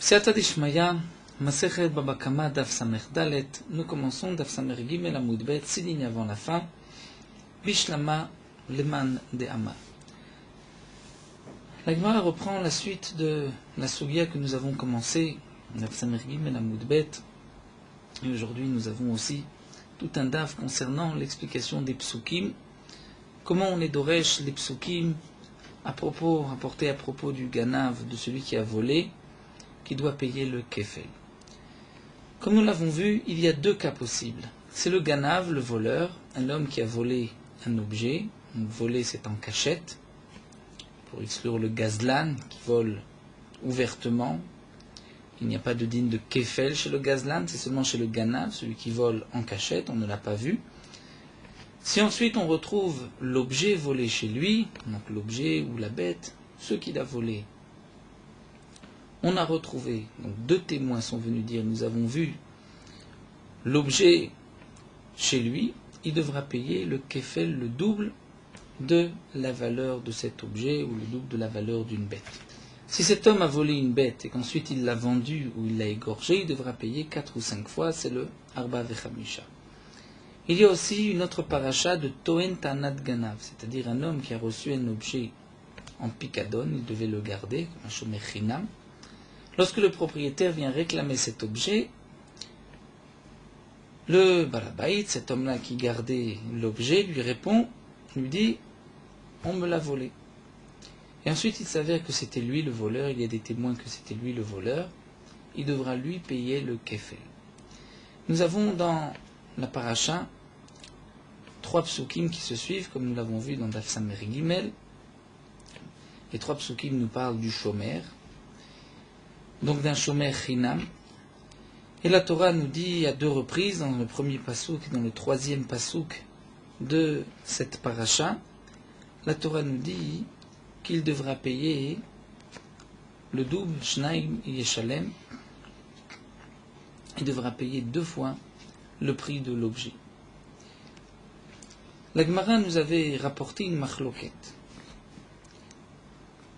Siyata Dishmaya, Masechet Baba Kama Daf Samer Dalet. Nous commençons Daf Samer Gimel Amud Bet, 6 lignes avant la fin. Bishlama Leman de Ama. La Gemara reprend la suite de la Sugia que nous avons commencé, Daf Samer Gimel Amud Bet. Et aujourd'hui nous avons aussi tout un daf concernant l'explication des psukim. Comment on est d'Oresh les psukim rapporté à propos du ganav, de celui qui a volé, qui doit payer le kefel. Comme nous l'avons vu, il y a deux cas possibles. C'est le ganav, le voleur, un homme qui a volé un objet. Voler, c'est en cachette, pour exclure le gazlan, qui vole ouvertement. Il n'y a pas de dîne de kefel chez le gazlan, c'est seulement chez le ganav, celui qui vole en cachette, on ne l'a pas vu. Si ensuite on retrouve l'objet volé chez lui, donc l'objet ou la bête, ce qu'il a volé, on a retrouvé, donc deux témoins sont venus dire, nous avons vu l'objet chez lui, il devra payer le kefel, le double de la valeur de cet objet ou le double de la valeur d'une bête. Si cet homme a volé une bête et qu'ensuite il l'a vendue ou il l'a égorgée, il devra payer 4 ou 5 fois, c'est le Arba Vechamisha. Il y a aussi une autre paracha de Toen Tanat Ganav, c'est-à-dire un homme qui a reçu un objet en picadon, il devait le garder, comme un shomer chinam. Lorsque le propriétaire vient réclamer cet objet, le balabaït, cet homme-là qui gardait l'objet, lui répond, lui dit, on me l'a volé. Et ensuite il s'avère que c'était lui le voleur, il y a des témoins que c'était lui le voleur, il devra lui payer le kefel. Nous avons dans la paracha 3 psukim qui se suivent, comme nous l'avons vu dans Daf Samer Gimel. Les 3 psukim nous parlent du shomer, donc d'un shomer chinam. Et la Torah nous dit à 2 reprises, dans le premier pasuk et dans le 3e pasuk de cette paracha, la Torah nous dit qu'il devra payer le double, shnaim yeshalem, il devra payer 2 fois le prix de l'objet. La Gemara nous avait rapporté une machloket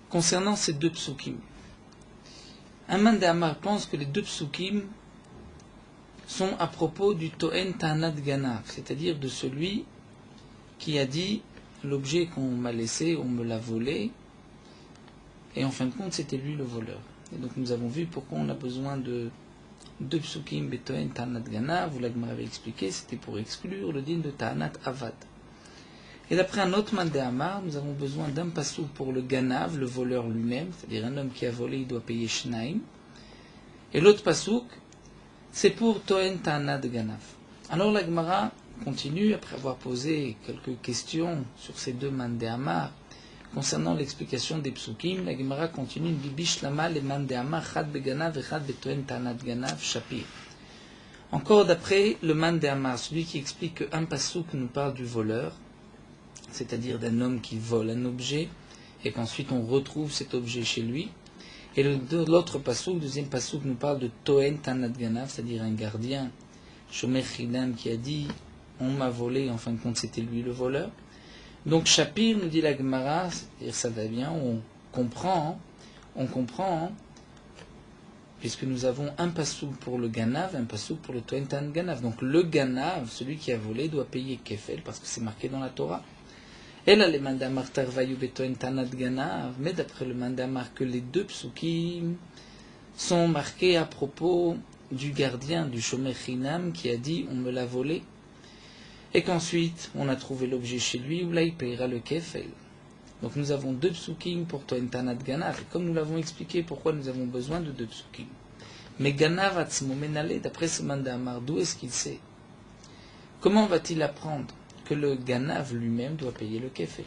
concernant ces 2 psukim. Un man de Amar pense que les 2 psukim sont à propos du Toen Tanat Ganav, c'est-à-dire de celui qui a dit l'objet qu'on m'a laissé, on me l'a volé, et en fin de compte c'était lui le voleur. Et donc nous avons vu pourquoi on a besoin de 2 psukim Betoen Tanat Ganav, vous l'avez expliqué, c'était pour exclure le din de Tanat Avad. Et d'après un autre man de Amar, nous avons besoin d'un pasouk pour le ganav, le voleur lui-même, c'est-à-dire un homme qui a volé, il doit payer shnaim. Et l'autre pasouk, c'est pour Toen Tanat Ganav. Alors la Gemara continue, après avoir posé quelques questions sur ces 2 man de Amar, concernant l'explication des psukim, la Gemara continue, Bibish Lama, les man de Amar, Chad Beganav et Chad Betoen Tanat Ganav, Shapir. Encore d'après le man de Amar, celui qui explique qu'un pasouk nous parle du voleur, c'est-à-dire d'un homme qui vole un objet et qu'ensuite on retrouve cet objet chez lui. Et l'autre pasouk, le 2e pasouk, nous parle de Toen Tanat Ganav, c'est-à-dire un gardien, shomer chinam, qui a dit on m'a volé, en fin de compte c'était lui le voleur. Donc Shapir nous dit la Gemara, c'est-à-dire ça va bien, on comprend, puisque nous avons un pasouk pour le ganav, un pasouk pour le Toen Tanat Ganav. Donc le ganav, celui qui a volé, doit payer kefel, parce que c'est marqué dans la Torah. Et là, les mandamar tarvayu betoen tanat ganav, mais d'après le mandamar que les 2 psukim sont marqués à propos du gardien du shomer chinam qui a dit on me l'a volé, et qu'ensuite on a trouvé l'objet chez lui, où là il payera le kefel. Donc nous avons 2 psukim pour Toen Tanat Ganav, et comme nous l'avons expliqué, pourquoi nous avons besoin de 2 psukim. Mais Ganav atzmo menale, d'après ce mandamar, d'où est-ce qu'il sait? Comment va-t-il apprendre que le ganav lui-même doit payer le kefel?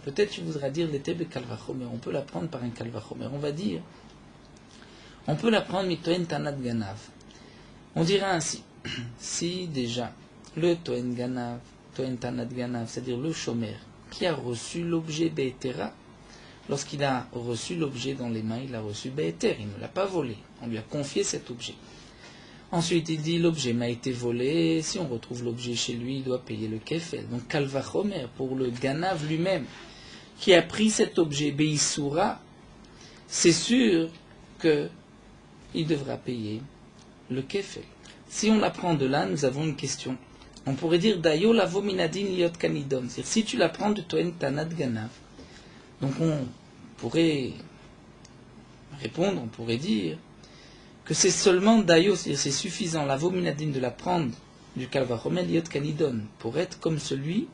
Peut-être tu voudras dire l'étebe kalvachomer, on peut l'apprendre par un kalvachomer. On va dire, on peut l'apprendre mitoen tanat ganav. On dira ainsi, si déjà le toen tanat ganav, c'est-à-dire le shomer, qui a reçu l'objet be'etera, lorsqu'il a reçu l'objet dans les mains, il a reçu be'eter, il ne l'a pas volé, on lui a confié cet objet. Ensuite, il dit, l'objet m'a été volé, si on retrouve l'objet chez lui, il doit payer le kefel. Donc, kalvachomer, pour le ganav lui-même, qui a pris cet objet, beisoura, c'est sûr que il devra payer le kefel. Si on l'apprend de là, nous avons une question. On pourrait dire Dayo lavo minadin liot kanidon. C'est-à-dire si tu l'apprends de Toen Tanat Ganav. Donc on pourrait répondre, on pourrait dire que c'est seulement Dayo, c'est-à-dire c'est suffisant, lavo minadin de l'apprendre du Kalvachomer liot kanidon pour être comme celui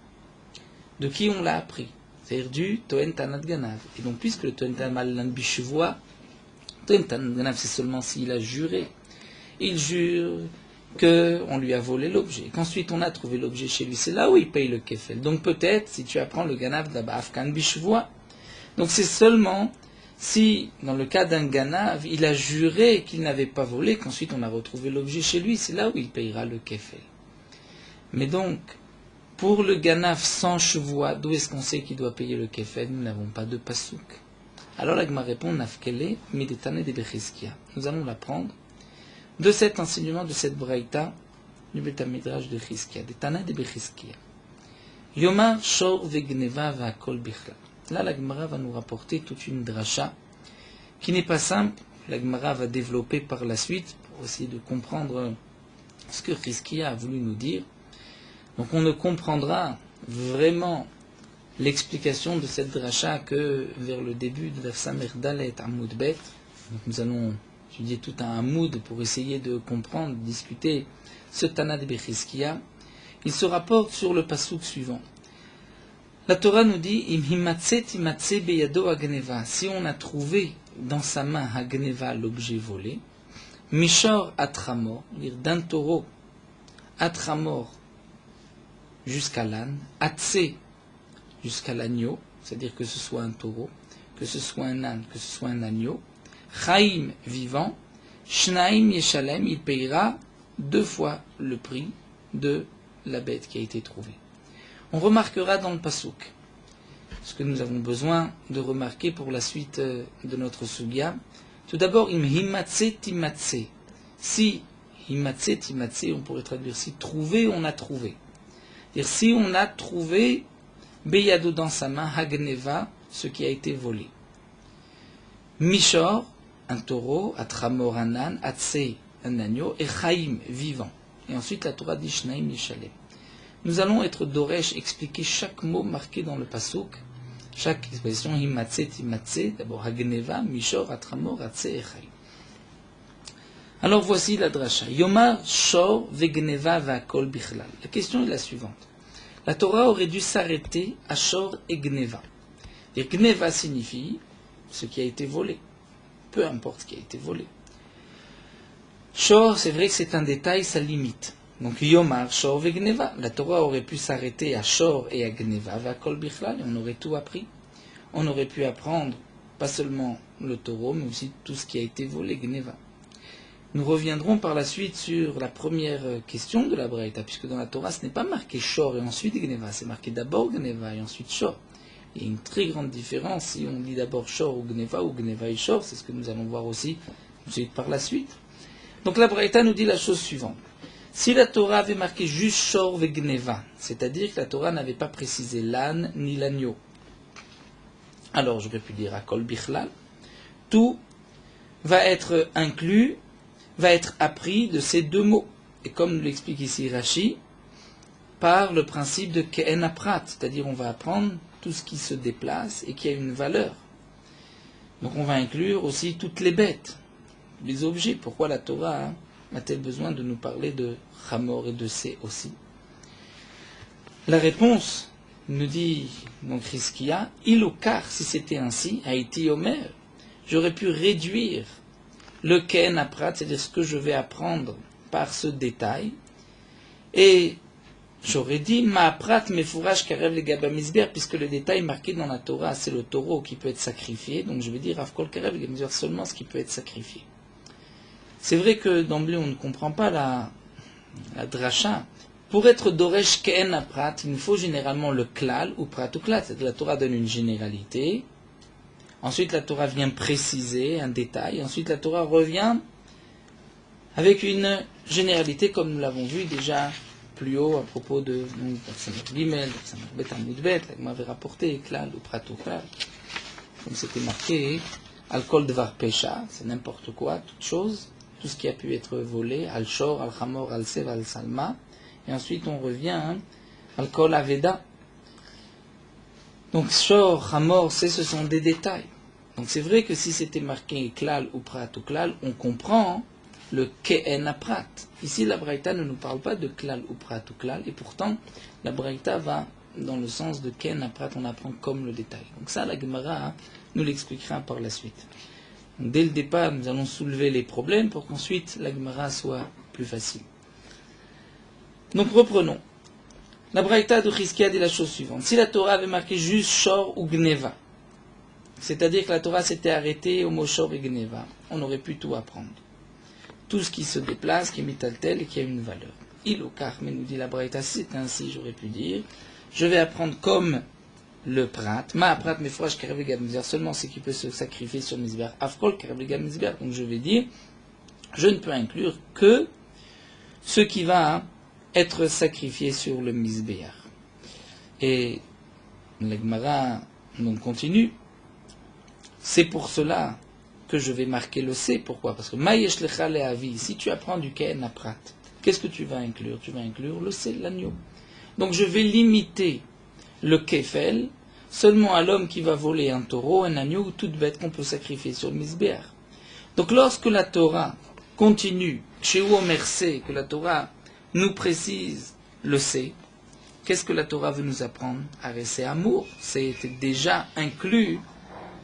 de qui on l'a appris. C'est-à-dire du Toen Tanat Ganav. Et donc puisque le Toen Tanat Bishuvua, Toen Tanat Ganav c'est seulement s'il a juré. Il jure qu'on lui a volé l'objet, et qu'ensuite on a trouvé l'objet chez lui, c'est là où il paye le kefel. Donc peut-être, si tu apprends le ganav d'Afkan Bishvoa, donc c'est seulement si, dans le cas d'un ganav, il a juré qu'il n'avait pas volé, qu'ensuite on a retrouvé l'objet chez lui, c'est là où il payera le kefel. Mais donc, pour le ganav sans chevois, d'où est-ce qu'on sait qu'il doit payer le kefel? Nous n'avons pas de pasouk. Alors la Gemara répond, Nafkele, Medetane de Becheskia. Nous allons l'apprendre de cet enseignement, de cette braïta, du Beth Midrash de Chizkia, des Tana de Bechizkia. Yomar shor vegneva va'akol bichla. Là, la Gemara va nous rapporter toute une dracha qui n'est pas simple. La Gemara va développer par la suite pour essayer de comprendre ce que Chizkia a voulu nous dire. Donc on ne comprendra vraiment l'explication de cette dracha que vers le début de la Samer Dalet Amoud Bet. Donc nous allons étudier tout un mood pour essayer de comprendre, de discuter ce Tana de Bechizkia. Il se rapporte sur le passouk suivant. La Torah nous dit Im himatse timatse beyado hagneva. Si on a trouvé dans sa main hagneva l'objet volé, mishor atramor, dire d'un taureau atramor jusqu'à l'âne, atse jusqu'à l'agneau, c'est-à-dire que ce soit un taureau, que ce soit un âne, que ce soit un agneau, Chaim vivant, Shnaim Yeshalem, il payera 2 fois le prix de la bête qui a été trouvée. On remarquera dans le pasouk ce que nous avons besoin de remarquer pour la suite de notre sugya. Tout d'abord, im himatse timatse. Si himatse timatse, on pourrait traduire si trouvé, on a trouvé. C'est-à-dire si on a trouvé beyado dans sa main hagneva, ce qui a été volé. Mishor, un taureau, atramor un âne, atse un agneau, et chaim vivant. Et ensuite la Torah dit shnaim yeshalem. Nous allons être doresh, expliquer chaque mot marqué dans le pasuk, chaque expression himatse timatse, d'abord hagneva, mishor, atramor, atse et chaim. Alors voici la dracha. Yomar shor vegneva va'akol bichlal. La question est la suivante. La Torah aurait dû s'arrêter à shor et gneva. Et gneva signifie ce qui a été volé. Peu importe ce qui a été volé. Shor, c'est vrai que c'est un détail, ça limite. Donc Yomar, Shor ve Gneva. La Torah aurait pu s'arrêter à Shor et à Gneva, Vakol Bichlal, et on aurait tout appris. On aurait pu apprendre pas seulement le taureau, mais aussi tout ce qui a été volé, Gneva. Nous reviendrons par la suite sur la première question de la Braïta, puisque dans la Torah, ce n'est pas marqué Shor et ensuite Gneva, c'est marqué d'abord Gneva et ensuite Shor. Il y a une très grande différence si on dit d'abord Shor ou Gneva et Shor, c'est ce que nous allons voir aussi ensuite par la suite. Donc la Braïta nous dit la chose suivante. Si la Torah avait marqué juste Shor ve Gneva, c'est-à-dire que la Torah n'avait pas précisé l'âne ni l'agneau, alors j'aurais pu dire Akol Bichlal, tout va être inclus, va être appris de ces 2 mots. Et comme nous l'explique ici Rashi, par le principe de Ke'en Aprat, c'est-à-dire on va apprendre tout ce qui se déplace et qui a une valeur. Donc on va inclure aussi toutes les bêtes, les objets. Pourquoi la Torah a-t-elle besoin de nous parler de Hamor et de Sé aussi? La réponse nous dit donc Chizkia, car si c'était ainsi, Haïti Omer, j'aurais pu réduire le Ken Aprat, c'est-à-dire ce que je vais apprendre par ce détail, et j'aurais dit Ma'aprat mefouraj karev le gabamizber, puisque le détail marqué dans la Torah, c'est le taureau qui peut être sacrifié, donc je vais dire Avkol karev le gabamizber, seulement ce qui peut être sacrifié. C'est vrai que d'emblée on ne comprend pas la dracha. Pour être doresh ke'en aprat, il nous faut généralement le klal ou prat ou klal. C'est-à-dire la Torah donne une généralité, ensuite la Torah vient préciser un détail, ensuite la Torah revient avec une généralité comme nous l'avons vu déjà plus haut à propos de Gimel, Bet Amoud Bet, là, m'avait rapporté klal ou prat ou klal, comme c'était marqué Al-Kol Dvar Pesha, c'est n'importe quoi, toute chose, tout ce qui a pu être volé, Al-Shor, Al-Chamor, Al-Sev, Al-Salma. Et ensuite on revient, Al-Kol Aveda. Donc Shor, Chamor, ce sont des détails. Donc c'est vrai que si c'était marqué Klal ou Prat ou Klal, on comprend le Ke'en à Prat. Ici la Braïta ne nous parle pas de Klal ou Prat ou Klal, et pourtant la Braïta va dans le sens de Ke'en à Prat, on apprend comme le détail. Donc ça la Gemara nous l'expliquera par la suite. Donc, dès le départ, nous allons soulever les problèmes pour qu'ensuite la Gemara soit plus facile. Donc reprenons. La Braïta de Chizkia dit la chose suivante. Si la Torah avait marqué juste Shor ou Gneva, c'est-à-dire que la Torah s'était arrêtée au mot Shor et Gneva, on aurait pu tout apprendre. Tout ce qui se déplace, qui est mitaltel et qui a une valeur. Ilokar, mais nous dit la Braïta, c'est ainsi, j'aurais pu dire, je vais apprendre comme le prat, ma prat, mes froiges, karev le mizbeach, seulement ce qui peut se sacrifier sur mizbeach, afkol, karev le mizbeach. Donc je vais dire, je ne peux inclure que ce qui va être sacrifié sur le mizbeach. Et la Gemara donc continue. C'est pour cela que je vais marquer le C. Pourquoi? Parce que Mayesh lecha le'avi, si tu apprends du Ke'en à Prat, qu'est-ce que tu vas inclure? Tu vas inclure le C, l'agneau. Donc je vais limiter le Kefel seulement à l'homme qui va voler un taureau, un agneau ou toute bête qu'on peut sacrifier sur le Mizbeach. Donc lorsque la Torah continue, chez Omer C, que la Torah nous précise le C, qu'est-ce que la Torah veut nous apprendre? C'est amour, c'était déjà inclus.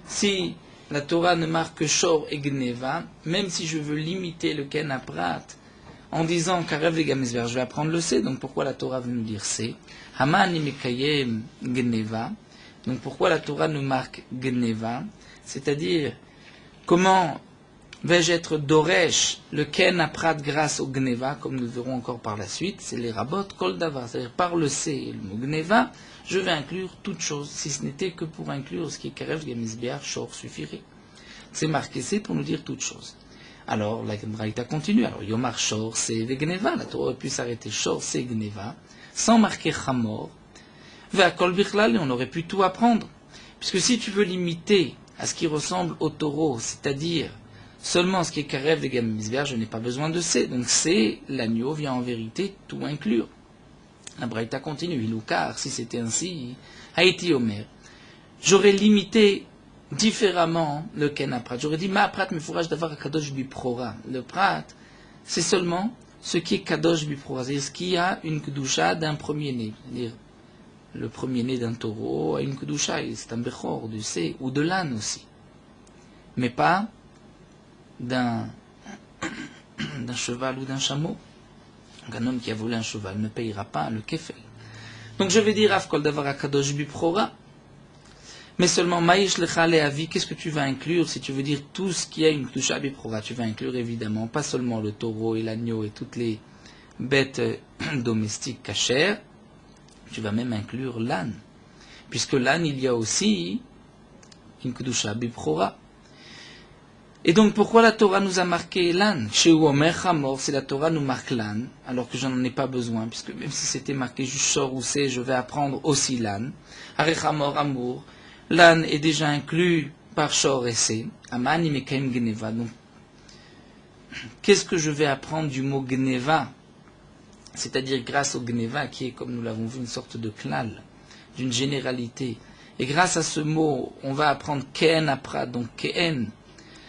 Si la Torah ne marque que Shor et Gneva, même si je veux limiter le Ken à Prat, en disant Karev le Gamizber, je vais apprendre le C, donc pourquoi la Torah veut nous dire C? Haman Imekayem Gneva, donc pourquoi la Torah nous marque Gneva? C'est-à-dire, comment vais-je être Doresh, le Ken à Prat grâce au Gneva, comme nous verrons encore par la suite, c'est les Rabot Kol Davar, c'est-à-dire par le C et le mot Gneva, je vais inclure toute chose, si ce n'était que pour inclure ce qui est Karev Gamizbeach, Shor suffirait. C'est marqué C pour nous dire toute chose. Alors, la Braïta continue. Alors, Yomar Shor, c'est Gneva. La Torah aurait pu s'arrêter Shor, c'est Gneva, sans marquer Chamor. Ve'akol bichlal, et on aurait pu tout apprendre. Puisque si tu veux limiter à ce qui ressemble au taureau, c'est-à-dire seulement ce qui est Karev de Gamizbeach, je n'ai pas besoin de C. Donc, C, l'agneau, vient en vérité tout inclure. La Braïta continue, Iloukar, si c'était ainsi, Haïti Omer, j'aurais limité différemment le Ken à Prat. J'aurais dit, ma Prat me fourrage d'avoir un Kadosh Biprora. Le Prat, c'est seulement ce qui est Kadosh Biprora, c'est-à-dire ce qui a une Kedusha d'un premier-né. C'est-à-dire, le premier-né d'un taureau a une Kedusha, c'est un Bechor, du C, ou de l'âne aussi. Mais pas d'un cheval ou d'un chameau. Donc un homme qui a volé un cheval ne payera pas le kefel. Donc je vais dire Afkol Davar Akadosh Biprora. Mais seulement Maïsh Lecha Leavi, qu'est-ce que tu vas inclure si tu veux dire tout ce qui a une Kedusha Biprora? Tu vas inclure évidemment pas seulement le taureau et l'agneau et toutes les bêtes domestiques cachères, tu vas même inclure l'âne. Puisque l'âne, il y a aussi une Kedusha Biprora. Et donc, pourquoi la Torah nous a marqué l'âne? Chez Omer Chamor, si la Torah nous marque l'âne, alors que je n'en ai pas besoin, puisque même si c'était marqué juste Shor ou C, je vais apprendre aussi l'âne. Are Chamor Amour, l'âne est déjà inclus par Shor et C. Aman Imekaim Gneva. Donc, qu'est-ce que je vais apprendre du mot Gneva? C'est-à-dire grâce au Gneva, qui est, comme nous l'avons vu, une sorte de klal, d'une généralité. Et grâce à ce mot, on va apprendre Ke'en Apra, donc Ke'en.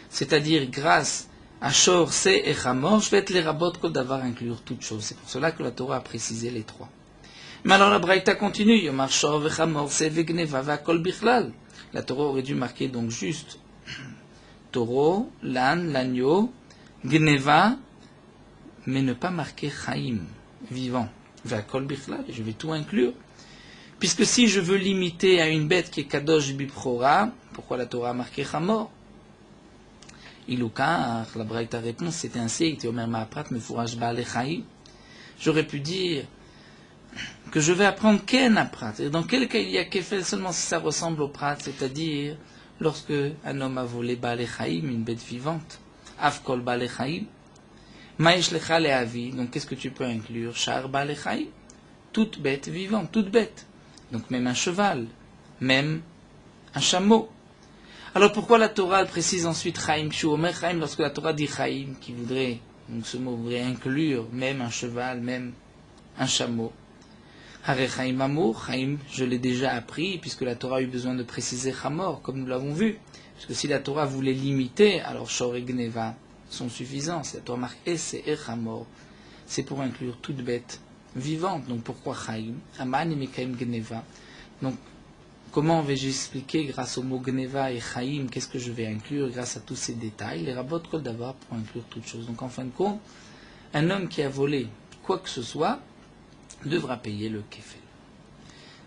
C'est-à-dire, grâce à Shor, C et Chamor, je vais être les rabot kol davar inclure toute chose. C'est pour cela que la Torah a précisé les trois. Mais alors la Braïta continue. Yomar Shor ve Chamor, C ve Gneva va kol bichlal. La Torah aurait dû marquer donc juste taureau, l'âne, l'agneau, Gneva, mais ne pas marquer Chaim, vivant. Va kol bichlal, je vais tout inclure. Puisque si je veux limiter à une bête qui est Kadosh Biprora, pourquoi la Torah a marqué Chamor? Iloukar, la Braïta répond, c'était ainsi, était Omer Ma'aprat, me fourrage Baal Chaim. J'aurais pu dire que je vais apprendre Ken à Prat. Et dans quel cas il y a Kefel seulement si ça ressemble au Prat, c'est-à-dire lorsque un homme a volé Baal Chaim, une bête vivante. Afkol Baal Chaim. Maïsh Lecha Leavi, donc qu'est-ce que tu peux inclure? Char Baal Chaim. Toute bête vivante, toute bête. Donc même un cheval, même un chameau. Alors pourquoi la Torah elle précise ensuite Chaim, Shu Omer Chaim, lorsque la Torah dit Chaim, qui voudrait, donc ce mot voudrait inclure même un cheval, même un chameau. Hare Chaim Amour, Chaim, je l'ai déjà appris, puisque la Torah a eu besoin de préciser Chamor, comme nous l'avons vu. Parce que si la Torah voulait limiter, alors Shor et Gneva sont suffisants. Si la Torah marque Es et Chamor, c'est pour inclure toute bête vivante. Donc pourquoi Chaim? Aman et Mekaim Gneva. Donc comment vais-je expliquer grâce au mot Gneva et Chaim, qu'est-ce que je vais inclure grâce à tous ces détails? Les rabbot Kol Davar pour inclure toutes choses. Donc en fin de compte, un homme qui a volé quoi que ce soit devra payer le kefel.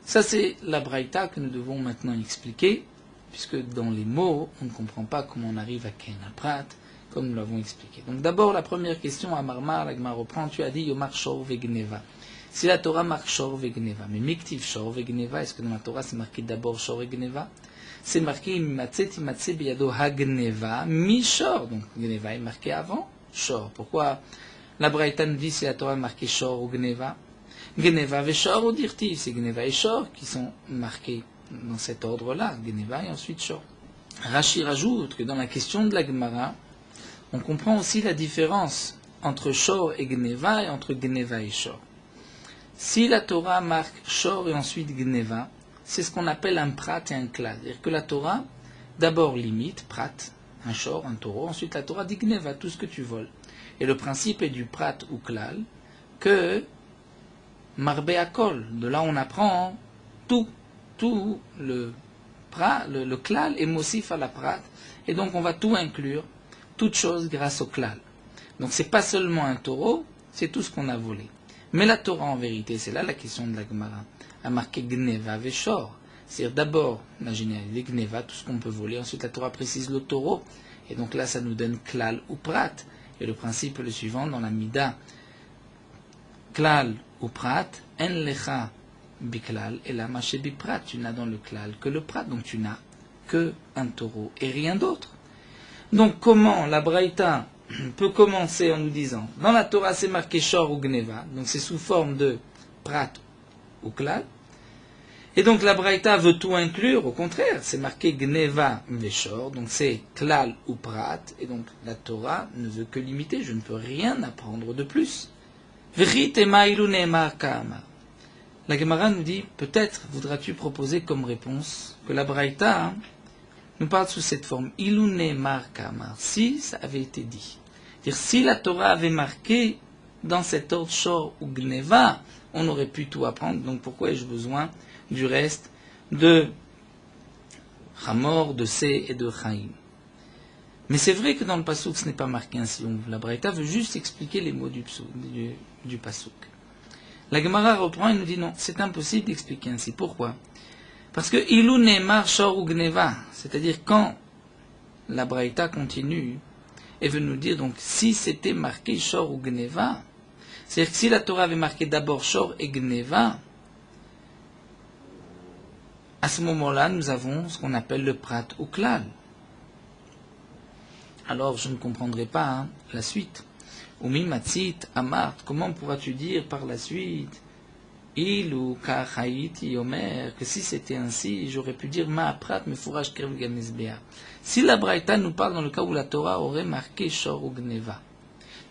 Ça c'est la braïta que nous devons maintenant expliquer, puisque dans les mots, on ne comprend pas comment on arrive à Ken Prat, comme nous l'avons expliqué. Donc d'abord, la première question à Marmar, la Gemara reprend, tu as dit Yomar Shor Vegneva. Si la Torah marque Shor Vegneva, mais Miktiv Shor Vegneva, est-ce que dans la Torah c'est marqué d'abord Shor Vegneva? C'est marqué Mimatze Beyado Hagneva, Mi Shor. Donc Gneva est marqué avant Shor. Pourquoi la Braïta nous dit si la Torah est marquée Shor ou Gneva? Gneva et Shor ou Dirtiv, c'est Gneva et Shor qui sont marqués dans cet ordre-là, Gneva et ensuite Shor. Rashi rajoute que dans la question de la Gemara, on comprend aussi la différence entre Shor et Gneva et entre Gneva et Shor. Si la Torah marque Shor et ensuite Gneva, c'est ce qu'on appelle un prat et un klal. C'est-à-dire que la Torah, d'abord limite, prat, un Shor, un taureau, ensuite la Torah dit Gneva, tout ce que tu voles. Et le principe est du prat ou klal, que Marbe Akol, de là on apprend tout le klal est mossif à la prat, et donc on va tout inclure, toute chose grâce au klal. Donc c'est pas seulement un taureau, c'est tout ce qu'on a volé. Mais la Torah en vérité, c'est là la question de la Gemara, a marqué Gneva Veshor. C'est-à-dire d'abord, imaginez, les Gneva, tout ce qu'on peut voler, ensuite la Torah précise le taureau, et donc là ça nous donne klal ou prat. Et le principe est le suivant dans la Mida, klal ou prat, en lecha biklal, et la maché biprat, tu n'as dans le klal que le prat, donc tu n'as que un taureau et rien d'autre. Donc comment la Braïta peut commencer en nous disant, dans la Torah c'est marqué Shor ou Gneva, donc c'est sous forme de prat ou klal, et donc la Braïta veut tout inclure, au contraire, c'est marqué Gneva Veshor, donc c'est klal ou prat, et donc la Torah ne veut que limiter, je ne peux rien apprendre de plus. La Gemara nous dit, peut-être voudras-tu proposer comme réponse que la Braïta nous parle sous cette forme. Ilune markamar, si ça avait été dit. C'est-à-dire, si la Torah avait marqué dans cet ordre Shor ou Gneva, on aurait pu tout apprendre. Donc pourquoi ai-je besoin du reste de Chamor, de Se et de Chaim? Mais c'est vrai que dans le Passouk, ce n'est pas marqué ainsi. La Braïta veut juste expliquer les mots du Passouk. La Gemara reprend et nous dit non, c'est impossible d'expliquer ainsi. Pourquoi? Parce que Ilou Neymar Shor ou Gneva, c'est-à-dire quand la Braïta continue et veut nous dire donc si c'était marqué Shor ou Gneva, c'est-à-dire que si la Torah avait marqué d'abord Shor et Gneva, à ce moment-là, nous avons ce qu'on appelle le prat ou klal. Alors je ne comprendrai pas la suite. Umi matzit amart, comment pourras-tu dire par la suite il ou kachaïti omer, que si c'était ainsi, j'aurais pu dire ma prat me fourrage kerv gamesbea. Si la Braïta nous parle dans le cas où la Torah aurait marqué Shor ou Gneva,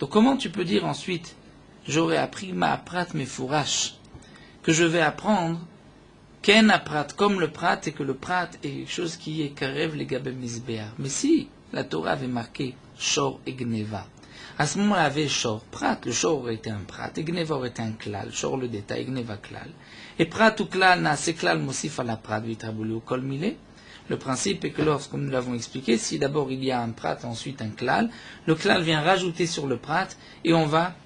donc comment tu peux dire ensuite j'aurais appris ma prat me fourrage, que je vais apprendre ken prat comme le prat et que le prat est quelque chose qui est karev le gamesbea. Mais si la Torah avait marqué Shor et Gneva, à ce moment-là, avait Shor, Prat, le Shor aurait été un Prat, et Gneva aurait été un Klal, Shor le détail, Gneva Klal. Et Prat ou Klal, na se Klal mosif à la Prat, vitrabulu ou Kol Milé. Le principe est que lorsque nous l'avons expliqué, si d'abord il y a un Prat, ensuite un Klal, le Klal vient rajouter sur le Prat, et on va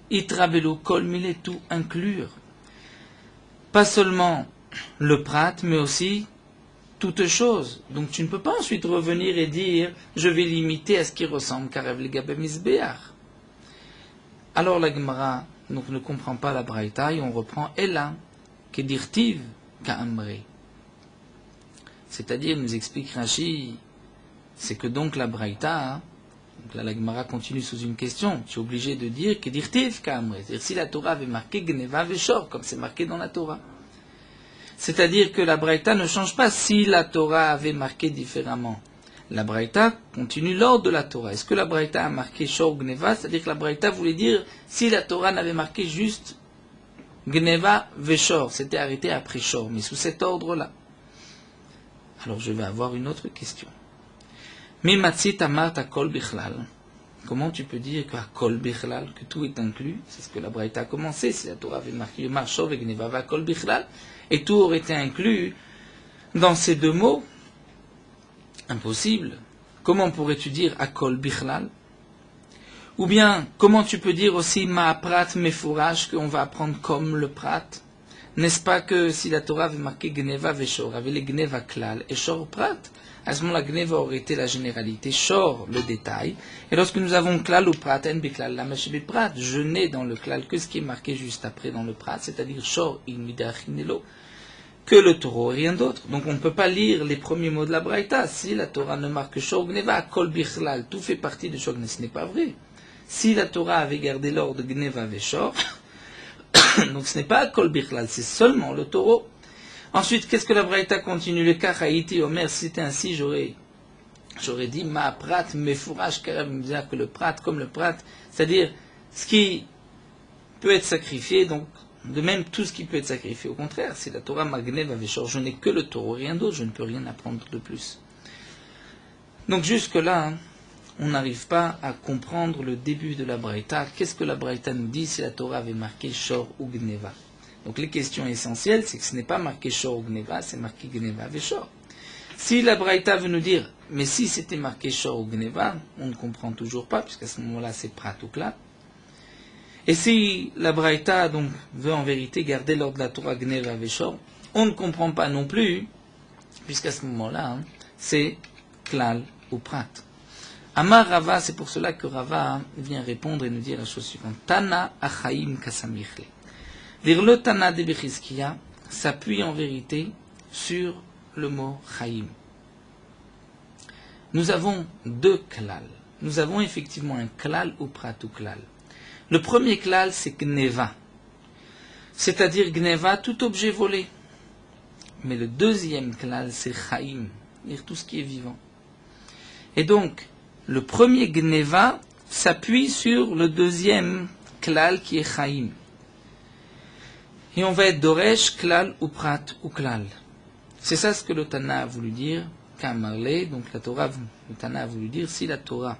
itrabelu Kol Milé, tout inclure. Pas seulement le Prat, mais aussi toute chose. Donc tu ne peux pas ensuite revenir et dire je vais limiter à ce qui ressemble Karev le Gabe Misbeach. Alors la Gemara donc, ne comprend pas la Braïta et on reprend Ela, Kedirtiv Ka'amre. C'est-à-dire, nous explique Rashi, c'est que donc la Braïta, donc là la Gemara continue sous une question, tu es obligé de dire Kedirtiv Ka'amre. C'est-à-dire si la Torah avait marqué Gneva Veshor, comme c'est marqué dans la Torah. C'est-à-dire que la Braïta ne change pas si la Torah avait marqué différemment. La Braïta continue l'ordre de la Torah. Est-ce que la Braïta a marqué Shor Gneva? C'est-à-dire que la Braïta voulait dire si la Torah n'avait marqué juste Gneva Veshor, c'était arrêté après Shor, mais sous cet ordre-là. Alors je vais avoir une autre question. Mimatzit amart akol bichlal. Comment tu peux dire qu'à kol bichlal, que tout est inclus? C'est ce que la Braïta a commencé. Si la Torah avait marqué Yomar Shor et Gneva Vakol bichlal, et tout aurait été inclus dans ces deux mots, impossible. Comment pourrais-tu dire akol bichlal? Ou bien, comment tu peux dire aussi ma'aprat mefourach, qu'on va apprendre comme le prat? N'est-ce pas que si la Torah avait marqué Gneva Veshor, avait les Gneva Klal et Shor Prat, à ce moment-là, Gneva aurait été la généralité, Shor le détail. Et lorsque nous avons Klal ou Prat, En Beklal, Lamash Beprat, je n'ai dans le Klal que ce qui est marqué juste après dans le Prat, c'est-à-dire Shor Ilmidachinelo, que le taureau et rien d'autre. Donc on ne peut pas lire les premiers mots de la Braïta. Si la Torah ne marque que Shor Gneva, Kol Bichlal, tout fait partie de Shor Gneva, ce n'est pas vrai. Si la Torah avait gardé l'ordre de Gneva Veshor, donc ce n'est pas Kol Bichlal, c'est seulement le taureau. Ensuite, qu'est-ce que la Braïta continue? Le cas Haïti Omer, si c'était ainsi, j'aurais dit ma prat, mes fourrages, car me dire que le prat, comme le prat, c'est-à-dire ce qui peut être sacrifié, donc de même tout ce qui peut être sacrifié. Au contraire, si la Torah Magneva Veshor, je n'ai que le taureau, rien d'autre, je ne peux rien apprendre de plus. Donc jusque-là, on n'arrive pas à comprendre le début de la Braïta. Qu'est-ce que la Braïta nous dit si la Torah avait marqué Shor ou Gneva? Donc les questions essentielles, c'est que ce n'est pas marqué Shor ou Gneva, c'est marqué Gneva Veshor. Si la Braïta veut nous dire, mais si c'était marqué Shor ou Gneva, on ne comprend toujours pas, puisqu'à ce moment-là c'est Prat ou Klal. Et si la Braïta donc veut en vérité garder l'ordre de la Torah Gneva Veshor, on ne comprend pas non plus, puisqu'à ce moment-là, c'est Klal ou Prat. Amar Rava, c'est pour cela que Rava vient répondre et nous dire la chose suivante. Tana achaim kasamichle. Dire le Tana de Bechizkiya s'appuie en vérité sur le mot chaim. Nous avons deux klal. Nous avons effectivement un klal ou prat ou klal. Le premier klal, c'est gneva. C'est-à-dire gneva, tout objet volé. Mais le deuxième klal, c'est chaim. C'est-à-dire tout ce qui est vivant. Et donc, le premier gneva s'appuie sur le deuxième klal qui est chaim. Et on va être doresh, klal ou prat ou klal. C'est ça ce que le Tana a voulu dire, Kamarle, donc la Torah, le Tana a voulu dire, si la Torah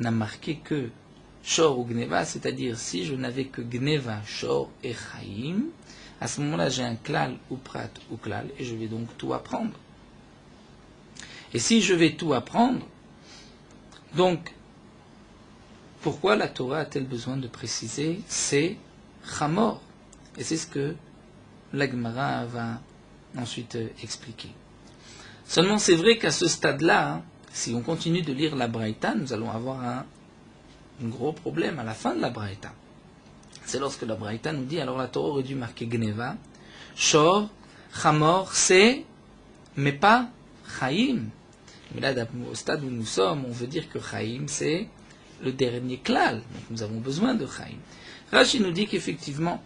n'a marqué que Shor ou Gneva, c'est-à-dire si je n'avais que Gneva, Shor et Chaim, à ce moment-là j'ai un klal ou prat ou klal, et je vais donc tout apprendre. Et si je vais tout apprendre, donc, pourquoi la Torah a-t-elle besoin de préciser c'est Chamor? Et c'est ce que la Gemara va ensuite expliquer. Seulement, c'est vrai qu'à ce stade-là, si on continue de lire la Braïta, nous allons avoir un gros problème à la fin de la Braïta. C'est lorsque la Braïta nous dit, alors la Torah aurait dû marquer Gneva, Shor, Chamor, c'est, mais pas Chaim. Mais là, au stade où nous sommes, on veut dire que Chaim, c'est le dernier klal. Donc nous avons besoin de Chaim. Rashi nous dit qu'effectivement,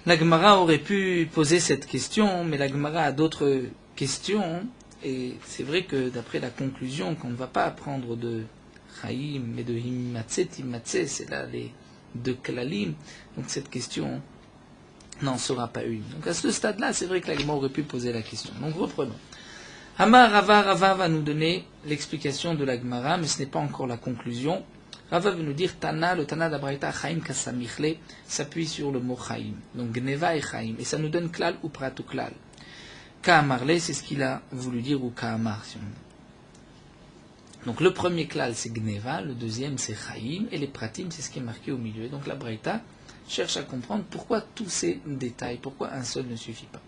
la Gemara aurait pu poser cette question, mais la Gemara a d'autres questions. Et c'est vrai que d'après la conclusion, qu'on ne va pas apprendre de Chaim, mais de Himatse, Timatse, c'est là les deux klalim. Donc cette question n'en sera pas une. Donc à ce stade-là, c'est vrai que la Gemara aurait pu poser la question. Donc reprenons. Amar Rava va nous donner l'explication de la Gemara, mais ce n'est pas encore la conclusion. Rava veut nous dire Tana, le Tana d'Abraïta, Chaim Kasamichle, s'appuie sur le mot Chaim. Donc Gneva et Chaim. Et ça nous donne Klal ou Prat ou Klal. Ka'amarle, c'est ce qu'il a voulu dire, ou Ka'amar, si on veut. Donc le premier Klal, c'est Gneva, le deuxième, c'est Chaim, et les Pratim, c'est ce qui est marqué au milieu. Donc la Braïta cherche à comprendre pourquoi tous ces détails, pourquoi un seul ne suffit pas.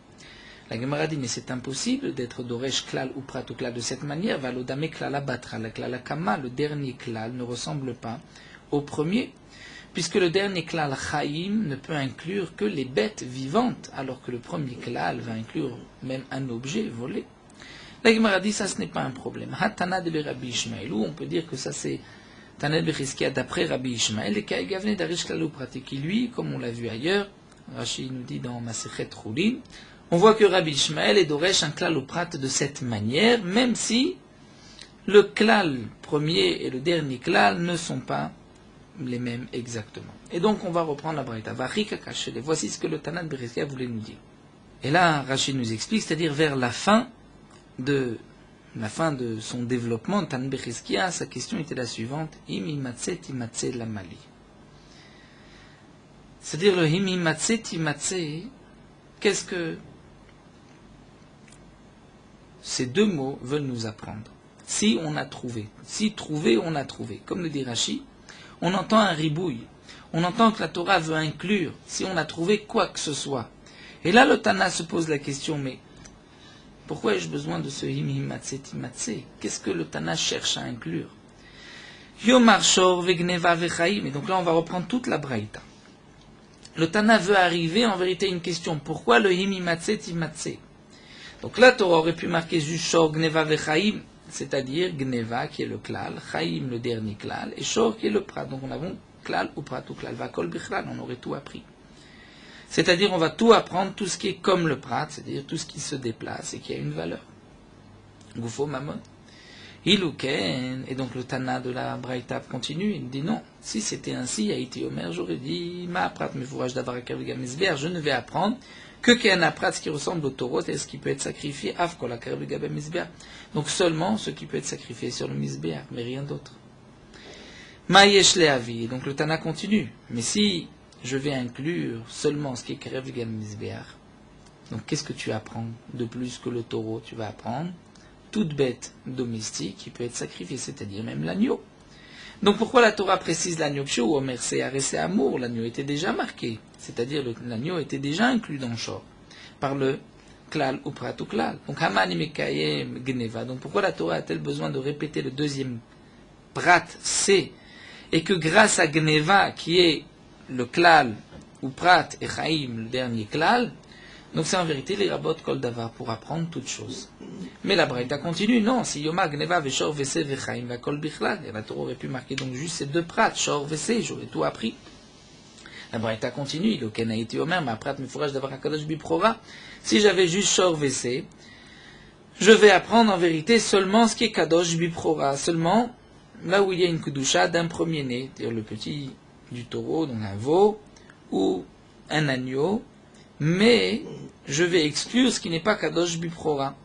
La Gemara dit, mais c'est impossible d'être Doresh Klal ou Prat ou Klal de cette manière. Valodame Klala Batra, la Klala Kama, le dernier Klal ne ressemble pas au premier, puisque le dernier Klal Chaim ne peut inclure que les bêtes vivantes, alors que le premier Klal va inclure même un objet volé. La Gemara dit, ça ce n'est pas un problème. Hatana de Rabbi Ishmael, ou on peut dire que ça c'est Tana de Bechizkiya d'après Rabbi Ishmael, et Kaïgavne d'Arish Klal ou Prat, qui lui, comme on l'a vu ailleurs, Rashi nous dit dans Masechet Choulin, on voit que Rabbi Ishmael est d'Oresh un klal ou prat de cette manière, même si le klal premier et le dernier klal ne sont pas les mêmes exactement. Et donc on va reprendre la braïta. Voici ce que le Tana de Breskia voulait nous dire. Et là, Rachid nous explique, c'est-à-dire vers la fin de son développement, Tana de Breskia, sa question était la suivante: Im imatse timatse lamali. C'est-à-dire le him imatse timatse, qu'est-ce que ces deux mots veulent nous apprendre? Si on a trouvé, si trouvé, on a trouvé. Comme le dit Rachid, on entend un ribouille. On entend que la Torah veut inclure, si on a trouvé quoi que ce soit. Et là, le Tana se pose la question, mais pourquoi ai-je besoin de ce him himatse timatse? Qu'est-ce que le Tana cherche à inclure? Yomar shor vegneva vechaim. Et donc là, on va reprendre toute la braïta. Le Tana veut arriver en vérité à une question. Pourquoi le him himatse timatse? Donc la Torah aurait pu marquer juste shor gneva vechaim, c'est-à-dire gneva qui est le klal, chaim le dernier klal, et shor qui est le prat. Donc on avons klal ou prat ou klal, vakol bichlal, on aurait tout appris. C'est-à-dire on va tout apprendre, tout ce qui est comme le prat, c'est-à-dire tout ce qui se déplace et qui a une valeur. Goufo mamon. Iluken, et donc le Tana de la Braïta continue, il dit non, si c'était ainsi, Haïti Omer, j'aurais dit, ma prat me fourrage d'avarakav gamizber, je ne vais apprendre que qu'il y a un aprat qui ressemble au taureau, et ce qui peut être sacrifié, afkolakav gamizber. Donc seulement ce qui peut être sacrifié sur le misber, mais rien d'autre. Maïesh leavi, donc le Tana continue, mais si je vais inclure seulement ce qui est karev gamizber, donc qu'est-ce que tu apprends de plus que le taureau? Tu vas apprendre toute bête domestique qui peut être sacrifiée, c'est-à-dire même l'agneau. Donc pourquoi la Torah précise l'agneau? Ou Omer c'est amour, l'agneau était déjà marqué, c'est-à-dire l'agneau était déjà inclus dans le shor, par le klal ou prat ou klal. Donc Haman Mekayem Gneva. Donc pourquoi la Torah a-t-elle besoin de répéter le deuxième prat, c'est, et que grâce à Gneva, qui est le klal ou prat et chaim, le dernier klal, donc c'est en vérité les rabot kol davar pour apprendre toutes choses. Mais la braïta continue, non, si yoma gneva veshor vese vechaim va kol bichlal, et la Torah aurait pu marquer donc juste ces deux prats, shor vese, j'aurais tout appris. La braïta continue, le ken a été omer, ma prat me fourrage d'avoir akadosh biprora. Si j'avais juste shor vese, je vais apprendre en vérité seulement ce qui est kadosh biprora, seulement là où il y a une kudusha d'un premier-né, c'est-à-dire le petit du taureau, donc un veau, ou un agneau, mais je vais exclure ce qui n'est pas Kadosh Biprora.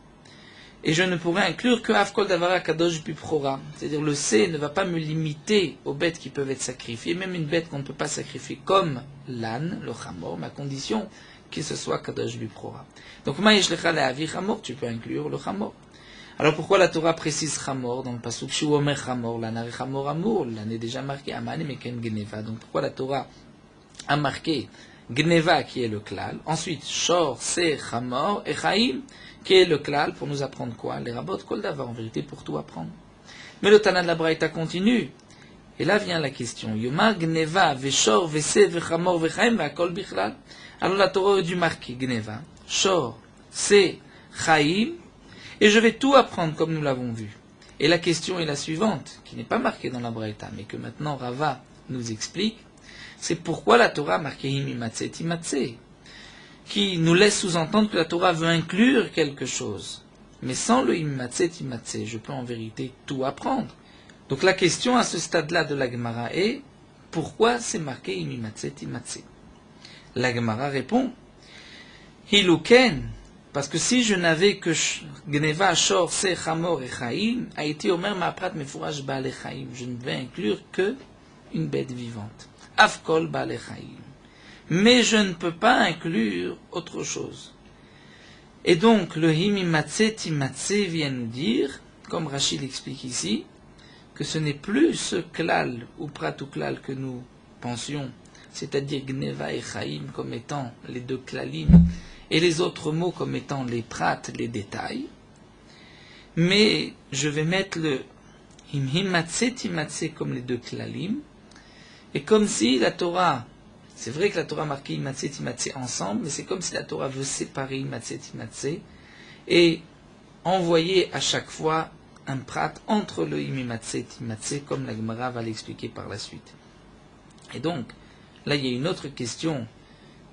Et je ne pourrai inclure que Afkol Davara Kadosh Biprora. C'est-à-dire le C ne va pas me limiter aux bêtes qui peuvent être sacrifiées, même une bête qu'on ne peut pas sacrifier comme l'âne, le chamor, ma condition que ce soit Kadosh Biprora. Donc Maïsh Lecha Leavi Chamor, tu peux inclure le chamor. Alors pourquoi la Torah précise chamor dans le pasuk Shu Omer chamor, l'anare chamor amour, l'âne est déjà marqué Amane Meken Gneva. Donc pourquoi la Torah a marqué Gneva qui est le klal, ensuite Shor, Se, Chamor et Chaim qui est le klal pour nous apprendre quoi? Les rabot kol davar, en vérité pour tout apprendre. Mais le Tana de la Braïta continue, et là vient la question, Yomar Gneva, Veshor, Vese, Vechamor, Vechaim, Vakol Bichlal. Alors la Torah aurait dû marquer Gneva, Shor, Se, Chaim, et je vais tout apprendre comme nous l'avons vu. Et la question est la suivante, qui n'est pas marquée dans la Braïta, mais que maintenant Rava nous explique. C'est pourquoi la Torah a marqué Himimatse Timatse, qui nous laisse sous-entendre que la Torah veut inclure quelque chose. Mais sans le Himimatse Timatse, je peux en vérité tout apprendre. Donc la question à ce stade-là de la Gemara est, pourquoi c'est marqué Himimatse Timatse? La Gemara répond, Hiluken, parce que si je n'avais que Gneva, Shor, Se, Chamor et Chaim, a été Omer Ma'aprat Mefouraj Baale Chaim, je ne vais inclure que une bête vivante. Afkol Balechaim. Mais je ne peux pas inclure autre chose. Et donc, le Himimatse Timatse vient nous dire, comme Rachid l'explique ici, que ce n'est plus ce klal ou prat ou klal que nous pensions, c'est-à-dire Gneva et Chaim comme étant les deux klalim, et les autres mots comme étant les prat, les détails, mais je vais mettre le Himimatse Timatse comme les deux klalim, et comme si la Torah, c'est vrai que la Torah marquait Imatse Timatse ensemble, mais c'est comme si la Torah veut séparer Imatse Timatse et envoyer à chaque fois un prat entre le Imatse Timatse, comme la Gemara va l'expliquer par la suite. Et donc, là il y a une autre question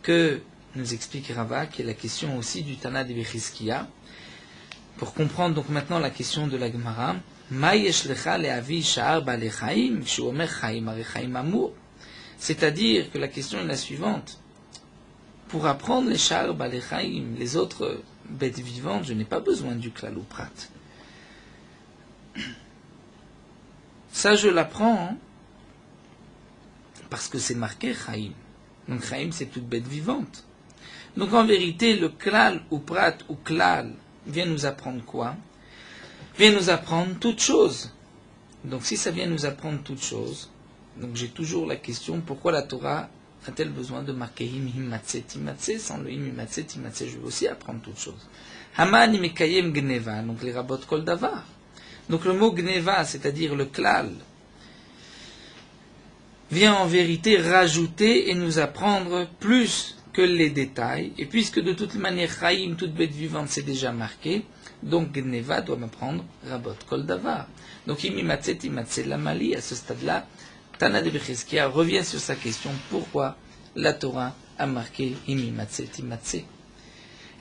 que nous explique Rava, qui est la question aussi du Tana de Bechizkiya. Pour comprendre donc maintenant la question de la Gemara, Ma yesh lecha le'avi sha'ar ba'alei chaim, shu omer chaim hare chaim amur. C'est-à-dire que la question est la suivante. Pour apprendre les sha'ar ba'alei chaim, les autres bêtes vivantes, je n'ai pas besoin du klal uprat. Ça, je l'apprends parce que c'est marqué chaim. Donc chaim, c'est toute bête vivante. Donc en vérité, le klal uprat ou klal vient nous apprendre quoi? Vient nous apprendre toute chose. Donc si ça vient nous apprendre toute chose, donc j'ai toujours la question, pourquoi la Torah a-t-elle besoin de marquer him himatse timatse? Sans le him himatse timatse, je veux aussi apprendre toute chose. Haman mekayem gneva, donc les rabot kol davar. Donc le mot gneva, c'est-à-dire le klal, vient en vérité rajouter et nous apprendre plus que les détails. Et puisque de toute manière, chaim, toute bête vivante, c'est déjà marqué, donc gneva doit m'apprendre rabot kol davar. Donc imimatse timatse lamali, à ce stade-là, Tana de Becheskia revient sur sa question, pourquoi la Torah a marqué imimatse timatse.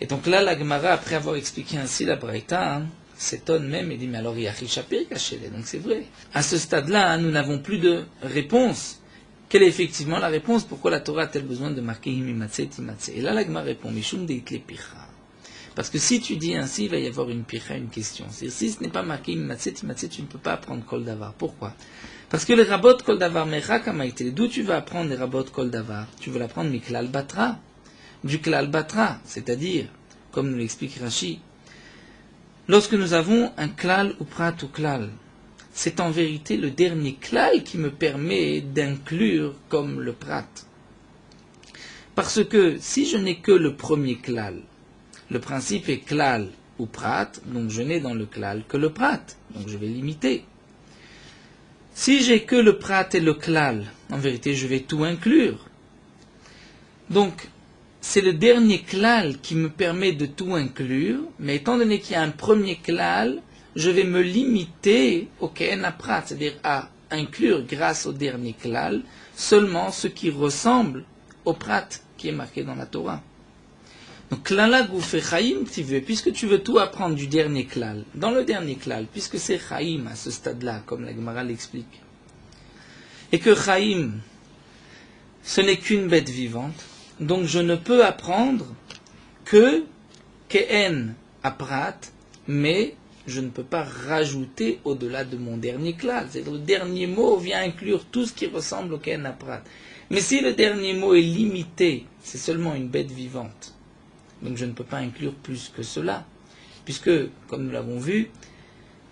Et donc là, la Gemara, après avoir expliqué ainsi la Braïta, s'étonne même et dit, mais alors il y a Richapir cachele, donc c'est vrai. À ce stade-là, nous n'avons plus de réponse. Quelle est effectivement la réponse? Pourquoi la Torah a-t-elle besoin de marquer imimatse timatse? Et là, la Gemara répond, Mishum deitle picha. Parce que si tu dis ainsi, il va y avoir une picha, une question. C'est-à-dire, si ce n'est pas marqué imimatse timatse, tu ne peux pas apprendre kol davar. Pourquoi? Parce que les rabot kol davar mecha kamaïté, d'où tu vas apprendre les rabot kol davar? Tu veux l'apprendre miklal batra, du klal batra, c'est-à-dire, comme nous l'explique Rashi, lorsque nous avons un klal ou prat ou klal, c'est en vérité le dernier klal qui me permet d'inclure comme le prat. Parce que si je n'ai que le premier klal, le principe est klal ou prat, donc je n'ai dans le klal que le prat, donc je vais limiter. Si j'ai que le prat et le klal, en vérité je vais tout inclure. Donc, c'est le dernier klal qui me permet de tout inclure, mais étant donné qu'il y a un premier klal, je vais me limiter au ke'en prat, c'est-à-dire à inclure grâce au dernier klal seulement ce qui ressemble au prat qui est marqué dans la Torah. Donc, klala goufé chaim, puisque tu veux tout apprendre du dernier klal, dans le dernier klal, puisque c'est chaim à ce stade-là, comme la Gemara l'explique, et que chaim, ce n'est qu'une bête vivante, donc je ne peux apprendre que ke'en aprat, mais je ne peux pas rajouter au-delà de mon dernier klal. C'est-à-dire le dernier mot vient inclure tout ce qui ressemble au ke'en aprat. Mais si le dernier mot est limité, c'est seulement une bête vivante. Donc je ne peux pas inclure plus que cela. Puisque, comme nous l'avons vu,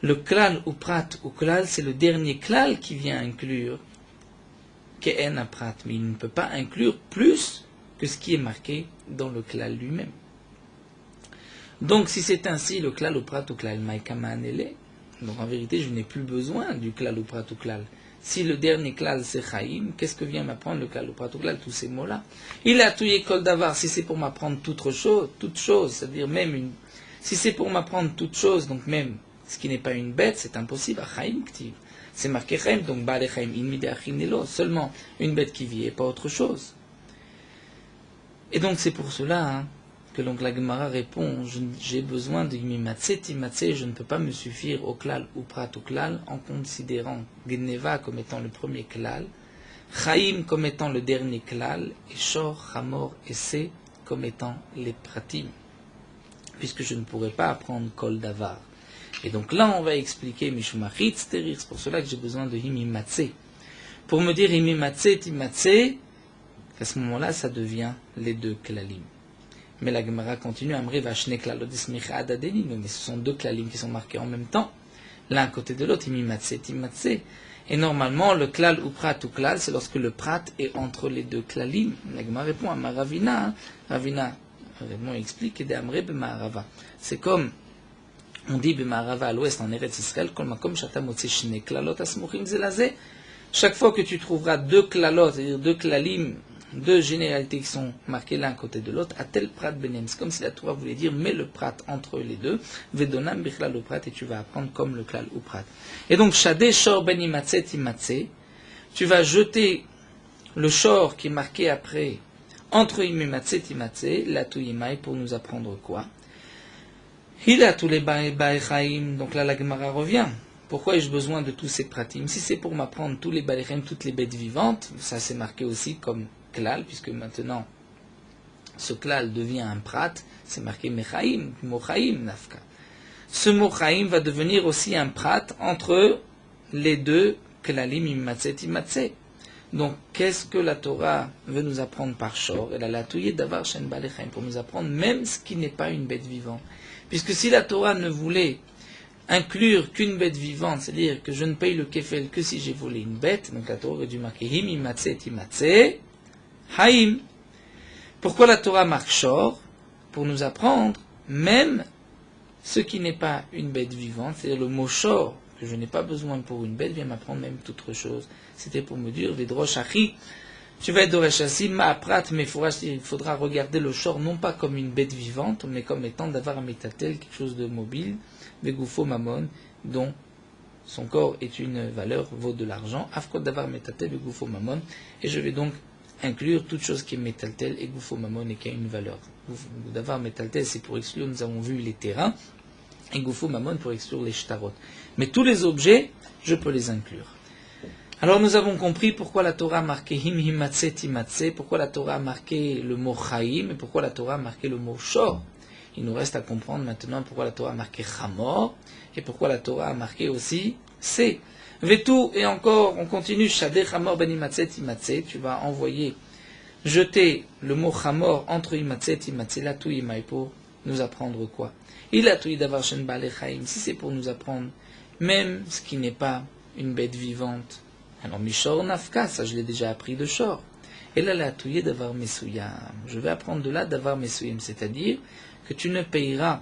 le klal ou prat ou klal, c'est le dernier klal qui vient inclure ke'en aprat. Mais il ne peut pas inclure plus que ce qui est marqué dans le klal lui-même. Donc si c'est ainsi, le klal ou prat ou klal maïkaman ele, donc en vérité je n'ai plus besoin du klal ou prat ou klal. Si le dernier klal c'est chaim, qu'est-ce que vient m'apprendre le klal ou prat ou klal, tous ces mots-là? Il a tout kol davar, si c'est pour m'apprendre toute chose, c'est-à-dire même une... Si c'est pour m'apprendre toute chose, donc même ce qui n'est pas une bête, c'est impossible, à chaim ktiv. C'est marqué chaim, donc ba'alei chaim, inmide achin nelo, seulement une bête qui vit et pas autre chose. Et donc c'est pour cela que donc la Gemara répond, j'ai besoin de imimatse timatse, je ne peux pas me suffire au klal ou prat ou klal en considérant gneva comme étant le premier klal, chaim comme étant le dernier klal, et shor, chamor et se comme étant les pratim, puisque je ne pourrais pas apprendre kol davar. Et donc là on va expliquer mishumachit sterir, c'est pour cela que j'ai besoin de imimatse. Pour me dire imimatse timatse, à ce moment-là, ça devient les deux klalim. Mais la Gemara continue, Amri vashne klalot ismicha adadeninu, mais ce sont deux klalim qui sont marqués en même temps, l'un à côté de l'autre, imimatse, timatse. Et normalement, le klal ou prat ou klal, c'est lorsque le prat est entre les deux klalim. La Gemara répond à Maravina, Ravina explique, et d'Amri b'Maharava. C'est comme, on dit b'Maharava à l'ouest, en Eretz Israël, kol makom shata motze shne klalot asmuchim zelazeh. Chaque fois que tu trouveras deux klalot, c'est-à-dire deux klalim, deux généralités qui sont marquées l'un à côté de l'autre, à tel prat benem. C'est comme si la Torah voulait dire, mets le prat entre les deux, vedonam bichlal ou prat, et tu vas apprendre comme le klal ou prat. Et donc, shadé shor ben imatse timatse, tu vas jeter le shor qui est marqué après, entre imatse timatse, la tuyimai, pour nous apprendre quoi? Hila tous les baechaim, donc là la Gemara revient, pourquoi ai-je besoin de tous ces pratim? Si c'est pour m'apprendre tous les balechem, toutes les bêtes vivantes, ça c'est marqué aussi comme klal, puisque maintenant ce klal devient un prat, c'est marqué mechaim, mochaim, nafka. Ce mochaim va devenir aussi un prat entre les deux klalim immatset immatset. Donc, qu'est-ce que la Torah veut nous apprendre par shor? Elle a la touillée d'avar shen balechem, pour nous apprendre même ce qui n'est pas une bête vivante. Puisque si la Torah ne voulait inclure qu'une bête vivante, c'est-à-dire que je ne paye le kefel que si j'ai volé une bête, donc la Torah aurait dû marquer him imatse imatse haim. Pourquoi la Torah marque shor? Pour nous apprendre même ce qui n'est pas une bête vivante, c'est-à-dire le mot shor, que je n'ai pas besoin pour une bête, vient m'apprendre même toute autre chose. C'était pour me dire, Vedrosh Achi, tu vas être Doreshassi, Ma'aprat, mais il faudra regarder le shor non pas comme une bête vivante, mais comme étant d'avoir un métatel, quelque chose de mobile, Vegoufo Mamon, dont son corps est une valeur, vaut de l'argent, Afkot d'avoir métatel, Vegoufo Mamon, et je vais donc inclure toute chose qui est métaltel et Goufo Mamon et qui a une valeur. D'avoir métaltel, c'est pour exclure, nous avons vu les terrains, et Goufo Mamon pour exclure les shtarot. Mais tous les objets, je peux les inclure. Alors nous avons compris pourquoi la Torah a marqué him himatse timatse, pourquoi la Torah a marqué le mot chaim, et pourquoi la Torah a marqué le mot shor. Il nous reste à comprendre maintenant pourquoi la Torah a marqué chamor, et pourquoi la Torah a marqué aussi se. Vetou, et encore, on continue, shadeh chamor ben imatse timatse, tu vas envoyer, jeter le mot chamor entre imatse timatse, la tout imaï, pour nous apprendre quoi? Il a tout d'avoir shen bale chaim, si c'est pour nous apprendre même ce qui n'est pas une bête vivante. Alors, Mishor Nafka, ça je l'ai déjà appris de Shor. Et là, la touillée d'avoir Messouyam. Je vais apprendre de là d'avoir Messouyam, c'est-à-dire que tu ne payeras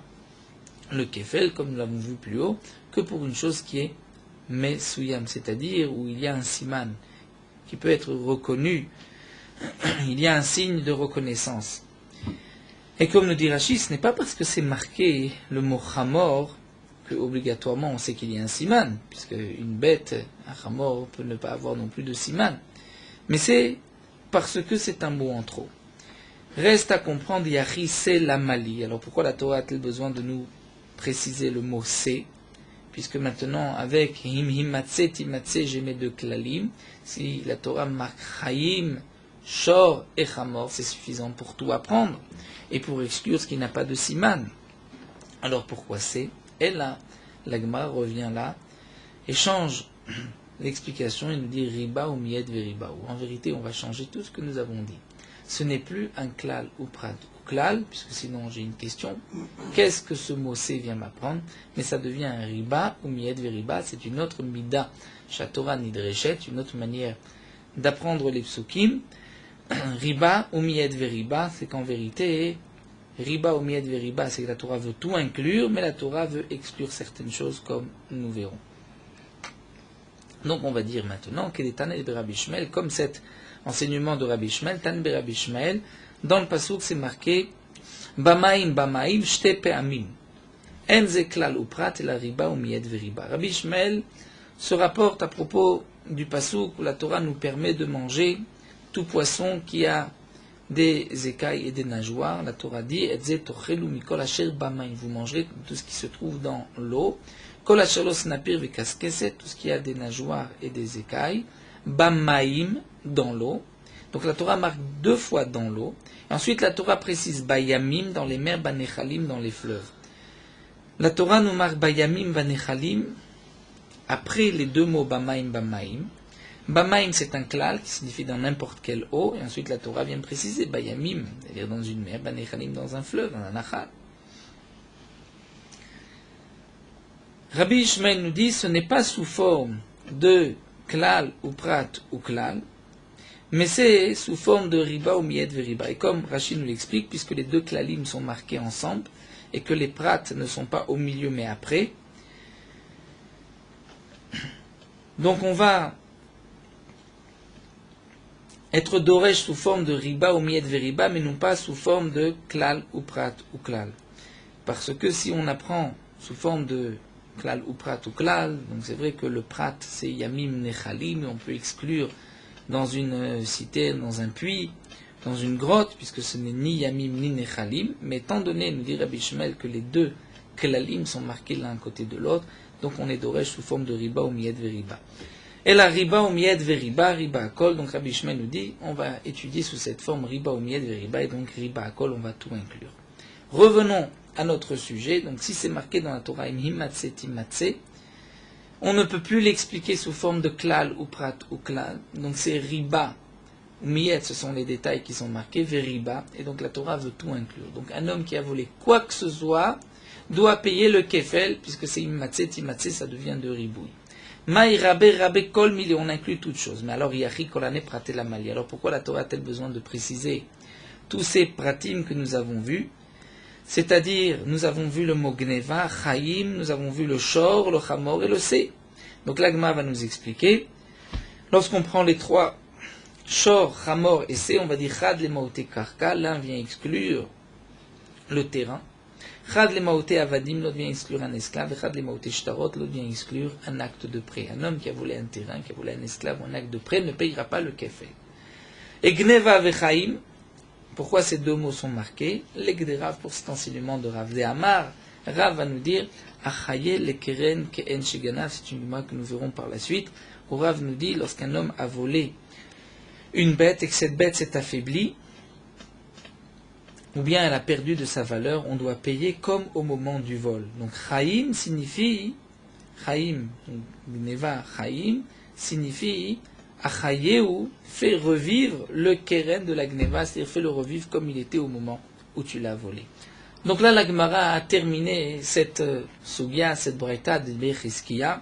le Kefel, comme nous l'avons vu plus haut, que pour une chose qui est Messouyam, c'est-à-dire où il y a un siman qui peut être reconnu, il y a un signe de reconnaissance. Et comme nous dit Rashi, ce n'est pas parce que c'est marqué le mot Chamor, obligatoirement on sait qu'il y a un siman, puisque une bête, un chamor, peut ne pas avoir non plus de siman. Mais c'est parce que c'est un mot en trop. Reste à comprendre, Yachi c'est la mali. Alors pourquoi la Torah a-t-elle besoin de nous préciser le mot c'est? Puisque maintenant, avec him himatse timatse, j'ai mes deux klalim. Si la Torah marque chaim, shor et chamor, c'est suffisant pour tout apprendre et pour exclure ce qui n'a pas de siman. Alors pourquoi c'est? Et là, la Gemara revient là et change l'explication et nous dit riba ou miet veriba. En vérité, on va changer tout ce que nous avons dit. Ce n'est plus un klal ou prat ou klal, puisque sinon j'ai une question. Qu'est-ce que ce mot C vient m'apprendre? Mais ça devient un riba ou miet veriba. C'est une autre mida, shatora nidreshet, une autre manière d'apprendre les psukim. Riba ou miet veriba, c'est qu'en vérité, riba ou miet veriba, c'est que la Torah veut tout inclure, mais la Torah veut exclure certaines choses, comme nous verrons. Donc on va dire maintenant qu'il est Tanel de Rabbi Shmuel, comme cet enseignement de Rabbi Shmuel, Tan be Rabbi Shmuel, dans le pasuk c'est marqué Bamaim Bamaim shte pe'amim. En ze klal ou prat la riba ou miet veriba. Rabbi Shmuel se rapporte à propos du pasuk où la Torah nous permet de manger tout poisson qui a des écailles et des nageoires. La Torah dit vous mangerez tout ce qui se trouve dans l'eau. Tout ce qui a des nageoires et des écailles. Bamaim, dans l'eau. Donc la Torah marque deux fois dans l'eau. Et ensuite la Torah précise Bayamim dans les mers, Banechalim dans les fleuves. La Torah nous marque Bayamim, Banechalim après les deux mots Bamaim, Bamaim. Bamaim, c'est un klal qui signifie dans n'importe quelle eau, et ensuite la Torah vient préciser Bayamim, c'est-à-dire dans une mer, Banechalim dans un fleuve, dans un achal. Rabbi Ishmael nous dit ce n'est pas sous forme de klal ou prat ou klal, mais c'est sous forme de riba ou miet veriba. Et comme Rashi nous l'explique, puisque les deux klalim sont marqués ensemble, et que les prats ne sont pas au milieu mais après, donc on va être doresh sous forme de riba ou miet veriba, mais non pas sous forme de klal ou prat ou klal. Parce que si on apprend sous forme de klal ou prat ou klal, donc c'est vrai que le prat c'est yamim nechalim, on peut exclure dans une cité, dans un puits, dans une grotte, puisque ce n'est ni yamim ni nechalim, mais étant donné, nous dit Rabbi Shmuel, que les deux klalim sont marqués l'un à côté de l'autre, donc on est doresh sous forme de riba ou miyed veriba. Et la riba ou miyed veriba, riba akol, donc Rabbi Ishmael nous dit, on va étudier sous cette forme riba ou miyed veriba, et donc riba akol, on va tout inclure. Revenons à notre sujet, donc si c'est marqué dans la Torah, imhim matzeh timatzeh, on ne peut plus l'expliquer sous forme de klal ou prat ou klal, donc c'est riba ou miyed, ce sont les détails qui sont marqués, veriba, et donc la Torah veut tout inclure. Donc un homme qui a volé quoi que ce soit, doit payer le kefel, puisque c'est immatzeh, timatzeh, ça devient de ribouille. Maï rabé rabé kol mili, on inclut toutes choses. Mais alors, yachi kolane praté la mali. Alors pourquoi la Torah a-t-elle besoin de préciser tous ces pratim que nous avons vus? C'est-à-dire, nous avons vu le mot gneva, chaim, nous avons vu le shor, le chamor et le sé. Donc l'agma va nous expliquer. Lorsqu'on prend les trois, shor, chamor et sé, on va dire chad le maoté karka, l'un vient exclure le terrain. Chad le maoté avadim, l'autre vient exclure un esclave, et chad le maoté shtarot, l'autre vient exclure un acte de prêt. Un homme qui a volé un terrain, qui a volé un esclave ou un acte de prêt ne payera pas le kefel. Et gneva vechaim, pourquoi ces deux mots sont marqués? L'egderav pour cet enseignement de Rav de Amar. Rav va nous dire achaye le keren ke'en sheganav, c'est une loi que nous verrons par la suite, où Rav nous dit lorsqu'un homme a volé une bête et que cette bête s'est affaiblie, ou bien elle a perdu de sa valeur, on doit payer comme au moment du vol. Donc chaim signifie, chaim, gneva chaim, signifie achayeu, fait revivre le keren de la gneva, c'est-à-dire fait le revivre comme il était au moment où tu l'as volé. Donc là, la Gemara a terminé cette sugya, cette braïta de Bechizkiya.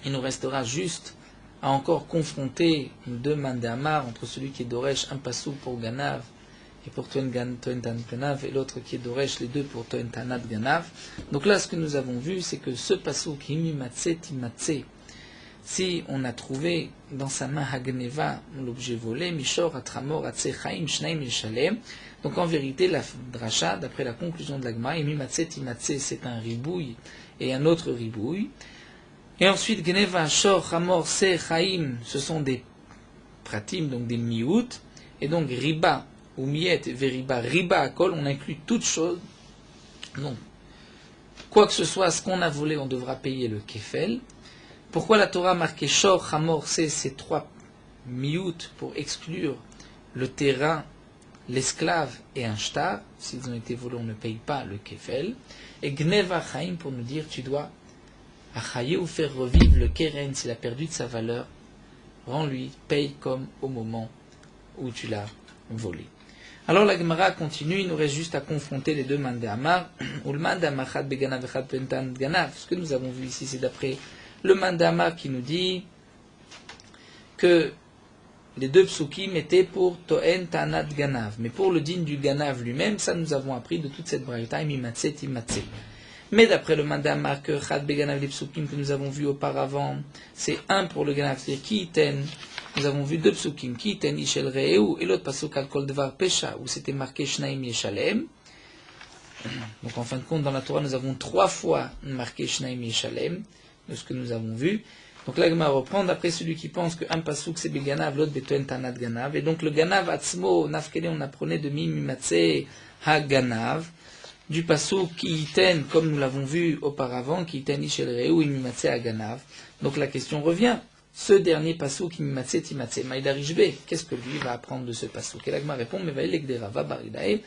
Il nous restera juste à encore confronter deux mandamar entre celui qui est Doresh, un passou pour Ganav, et pour Toen Tan Ganav, et l'autre qui est Doresh, les deux pour Toen Tanat Ganav. Donc là, ce que nous avons vu, c'est que ce passou qui mi matzeh timatzeh, si on a trouvé dans sa main Hagneva l'objet volé, Mishor, Atramor, Atzeh, Chaim, Shnaim, Yeshalem. Donc en vérité, la dracha, d'après la conclusion de l'Agma, Imi Matzeh, Timatzeh, c'est un ribouille et un autre ribouille. Et ensuite, Gneva, Shor, Hamor, Se, Chaim, ce sont des pratim, donc des miout. Et donc Riba, ou Miet, Veriba, Riba, Akol, on inclut toutes choses. Donc, quoi que ce soit, ce qu'on a volé, on devra payer le kefel. Pourquoi la Torah a marqué Shor, Hamor, Se, ces trois miout pour exclure le terrain, l'esclave et un shtar? S'ils ont été volés, on ne paye pas le kefel. Et Gneva Chaim pour nous dire tu dois achayer ou faire revivre le keren s'il a perdu de sa valeur, rends-lui, paye comme au moment où tu l'as volé. Alors la Gemara continue, il nous reste juste à confronter les deux mandamar, ou le mandamar chad beganav echad pentan ganav. Ce que nous avons vu ici, c'est d'après le mandamar qui nous dit que les deux psukim étaient pour Toen Tanat Ganav. Mais pour le din du Ganav lui-même, ça nous avons appris de toute cette braïta, Mimatzeh Timatzeh. Mais d'après le mandamar que Chad Beganav les psukim que nous avons vu auparavant, c'est un pour le Ganav, c'est-à-dire Kiiten. Nous avons vu deux psukim, Kiiten Ishel Re'eu, et l'autre pasuk al Kol Devar Pesha, où c'était marqué Shnaim Yeshalem. Donc en fin de compte, dans la Torah, nous avons 3 fois marqué Shnaim Yeshalem, de ce que nous avons vu. Donc là, Gemara reprend d'après celui qui pense qu'un pasuk c'est Beganav, l'autre Betoen Tanat Ganav. Et donc le Ganav Atzmo, Nafkele, on apprenait de Mimatzeh Ha Ganav, du pasuk qui iten, comme nous l'avons vu auparavant, qui iten Ishel Re'eu, Mimatzeh Ha Ganav. Donc la question revient. Ce dernier pasuk qui Mimatzeh Timatzeh, Maïdarish B, qu'est-ce que lui va apprendre de ce pasuk? Et la Gemara répond, mais va Rava Baridae.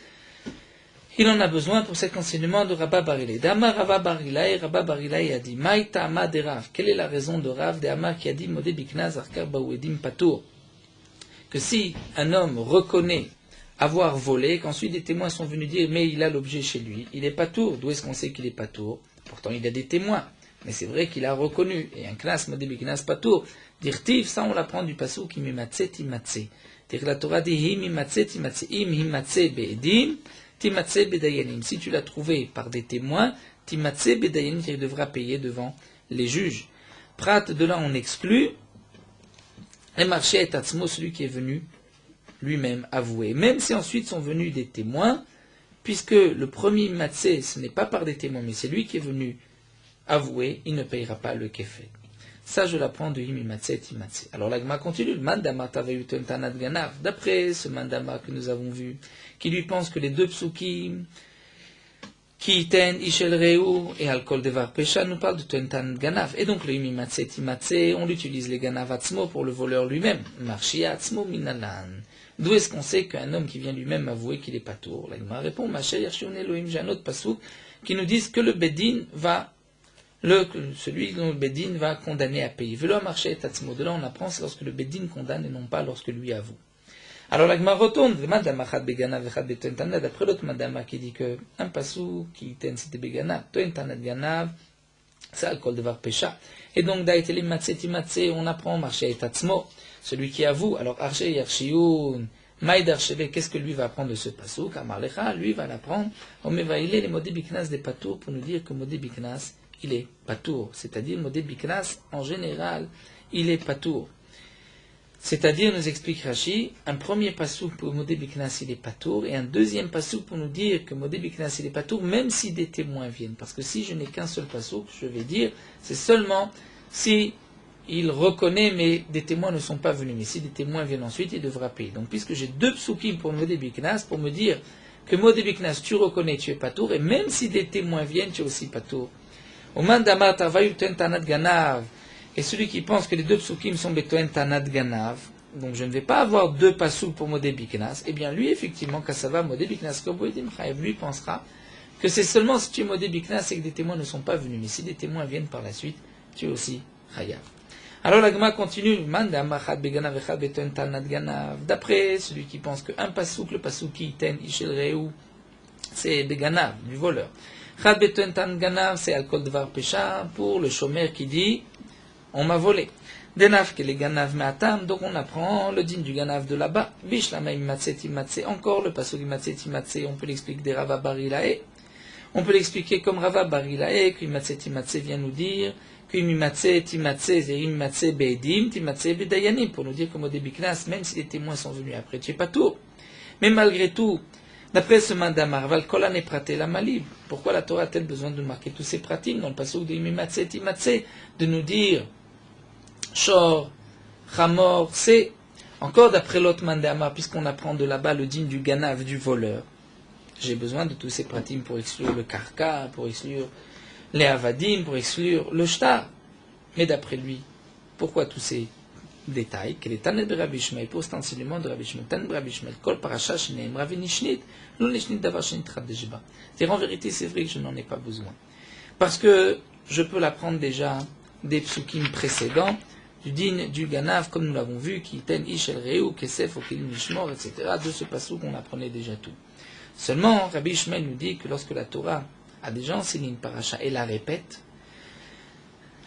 Il en a besoin pour cet enseignement de Rabba Barilai. D'Amar Rabba Barilai, Rabba Barilai a dit Maïta Ama de Rav. Quelle est la raison de Rav de Amar qui a dit Modé Biknaz Arkar Baouedim Patour? Que si un homme reconnaît avoir volé, qu'ensuite des témoins sont venus dire mais il a l'objet chez lui, il est patour. D'où est-ce qu'on sait qu'il est patour? Pourtant il a des témoins. Mais c'est vrai qu'il a reconnu. Et un knas Modé Biknaz Patour. Dire-tiv, ça on l'apprend du passou qui mimatzeh timatzeh. Dire que la Torah dit hi mimatzeh timatzeh. Im himatzeh be'edim. Timatzeh bedayanim. Si tu l'as trouvé par des témoins, timatzeh bedayanim, tu devras payer devant les juges. Prat, de là on exclut. Et marché est atzmo, celui qui est venu lui-même avouer. Même si ensuite sont venus des témoins, puisque le premier matzeh, ce n'est pas par des témoins, mais c'est lui qui est venu avouer, il ne payera pas le kefet. Ça, je l'apprends de Himi Matzeh Timatzeh. Alors l'agma continue. Le mandama tavayuton tanat ganav. D'après ce mandama que nous avons vu, qui lui pense que les deux psukim Ki ten ishel reu et al kol devar pesha nous parle de tentan ganav. Et donc le imimatse timatse, on utilise les ganav atzmo pour le voleur lui-même. Marchia atzmo minalan. D'où est-ce qu'on sait qu'un homme qui vient lui-même avouer qu'il est patour? La Gemara répond, Maché Yershion Elohim, j'ai un autre pasouk qui nous dit que le Bedin va, celui dont le Bedin va condamner à payer. Velo marché et atzmo. De là on apprend, c'est lorsque le Bedin condamne et non pas lorsque lui avoue. Alors la Gemara retourne, d'après l'autre madama qui dit que un passou qui ten c'était begana, toentana ganav, c'est alcool devar pesha. Et donc d'aiteli matse, on apprend marché et tatzmo, celui qui avoue. Alors arché yarshiyun, maïd archeve, qu'est-ce que lui va apprendre de ce passou? Kamarlecha, lui va l'apprendre. On va il les modé biknas des patours pour nous dire que modé biknas il est patour, c'est-à-dire modé biknas en général il est patour. C'est-à-dire, nous explique Rashi, un premier passouk pour Modé Biknas il est patour, et un deuxième passouk pour nous dire que Modé Biknas il est patour, même si des témoins viennent. Parce que si je n'ai qu'un seul passouk, je vais dire, c'est seulement si il reconnaît, mais des témoins ne sont pas venus. Mais si des témoins viennent ensuite, il devra payer. Donc, puisque j'ai deux psoukim pour Modé Biknas, pour me dire que Modé Biknas, tu reconnais, tu es patour, et même si des témoins viennent, tu es aussi patour. Au mandamar tavayuten tanat ganav. Et celui qui pense que les deux psukim sont betoen tanad ganav, donc je ne vais pas avoir deux pasuk pour Modé Biknas, eh bien lui, effectivement, Kassava, Modé Biknas, lui pensera que c'est seulement si tu es Modé Biknas et que des témoins ne sont pas venus. Mais si des témoins viennent par la suite, tu es aussi Chayav. Alors la Gemara continue, d'après celui qui pense qu'un pasuk, le pasuk qui ten ishel reu, c'est beganav, du voleur. Chad betoen tan ganav, c'est alkol devar pesha, pour le chômeur qui dit on m'a volé. Denaf que les ganav me'atam, donc on apprend le din du ganav de là-bas. Bishlama imatse timatse, encore le pasuk imatse timatse, on peut l'expliquer des Rava Barilae. On peut l'expliquer comme Rava Barilae, que imatse timatse vient nous dire que imatse timatse, c'est imatse be'edim, timatse be'dayanim, pour nous dire que Modé Biknas, même si les témoins sont venus après, tu es pas tout. Mais malgré tout, d'après ce mandamar, val kolane praté la malib, pourquoi la Torah a-t-elle besoin de marquer tous ces pratiques dans le pasuk de imatse timatse, de nous dire Shor, Chamor, c'est encore d'après l'autre mandama, puisqu'on apprend de là-bas le digne du ganav, du voleur. J'ai besoin de tous ces pratiques pour exclure le karka, pour exclure les avadim, pour exclure le shtar. Mais d'après lui, pourquoi tous ces détails? Quel est Tanel de Rabbi Shmuel, pour cet enseignement de Rabbi Shmuel, Tanel de Rabbi Shmuel, Kol Parasha Shneim, Ravi Nishnit, Lo Nishnit Davar Shenitrat Dejba. C'est-à-dire en vérité, c'est vrai que je n'en ai pas besoin. Parce que je peux l'apprendre déjà des psukim précédents, du din du ganav, comme nous l'avons vu, qui ten ishel reu, kesef, okelim nishmor, etc. De ce passage qu'on apprenait déjà tout. Seulement, Rabbi Ishmael nous dit que lorsque la Torah a déjà enseigné une paracha et la répète,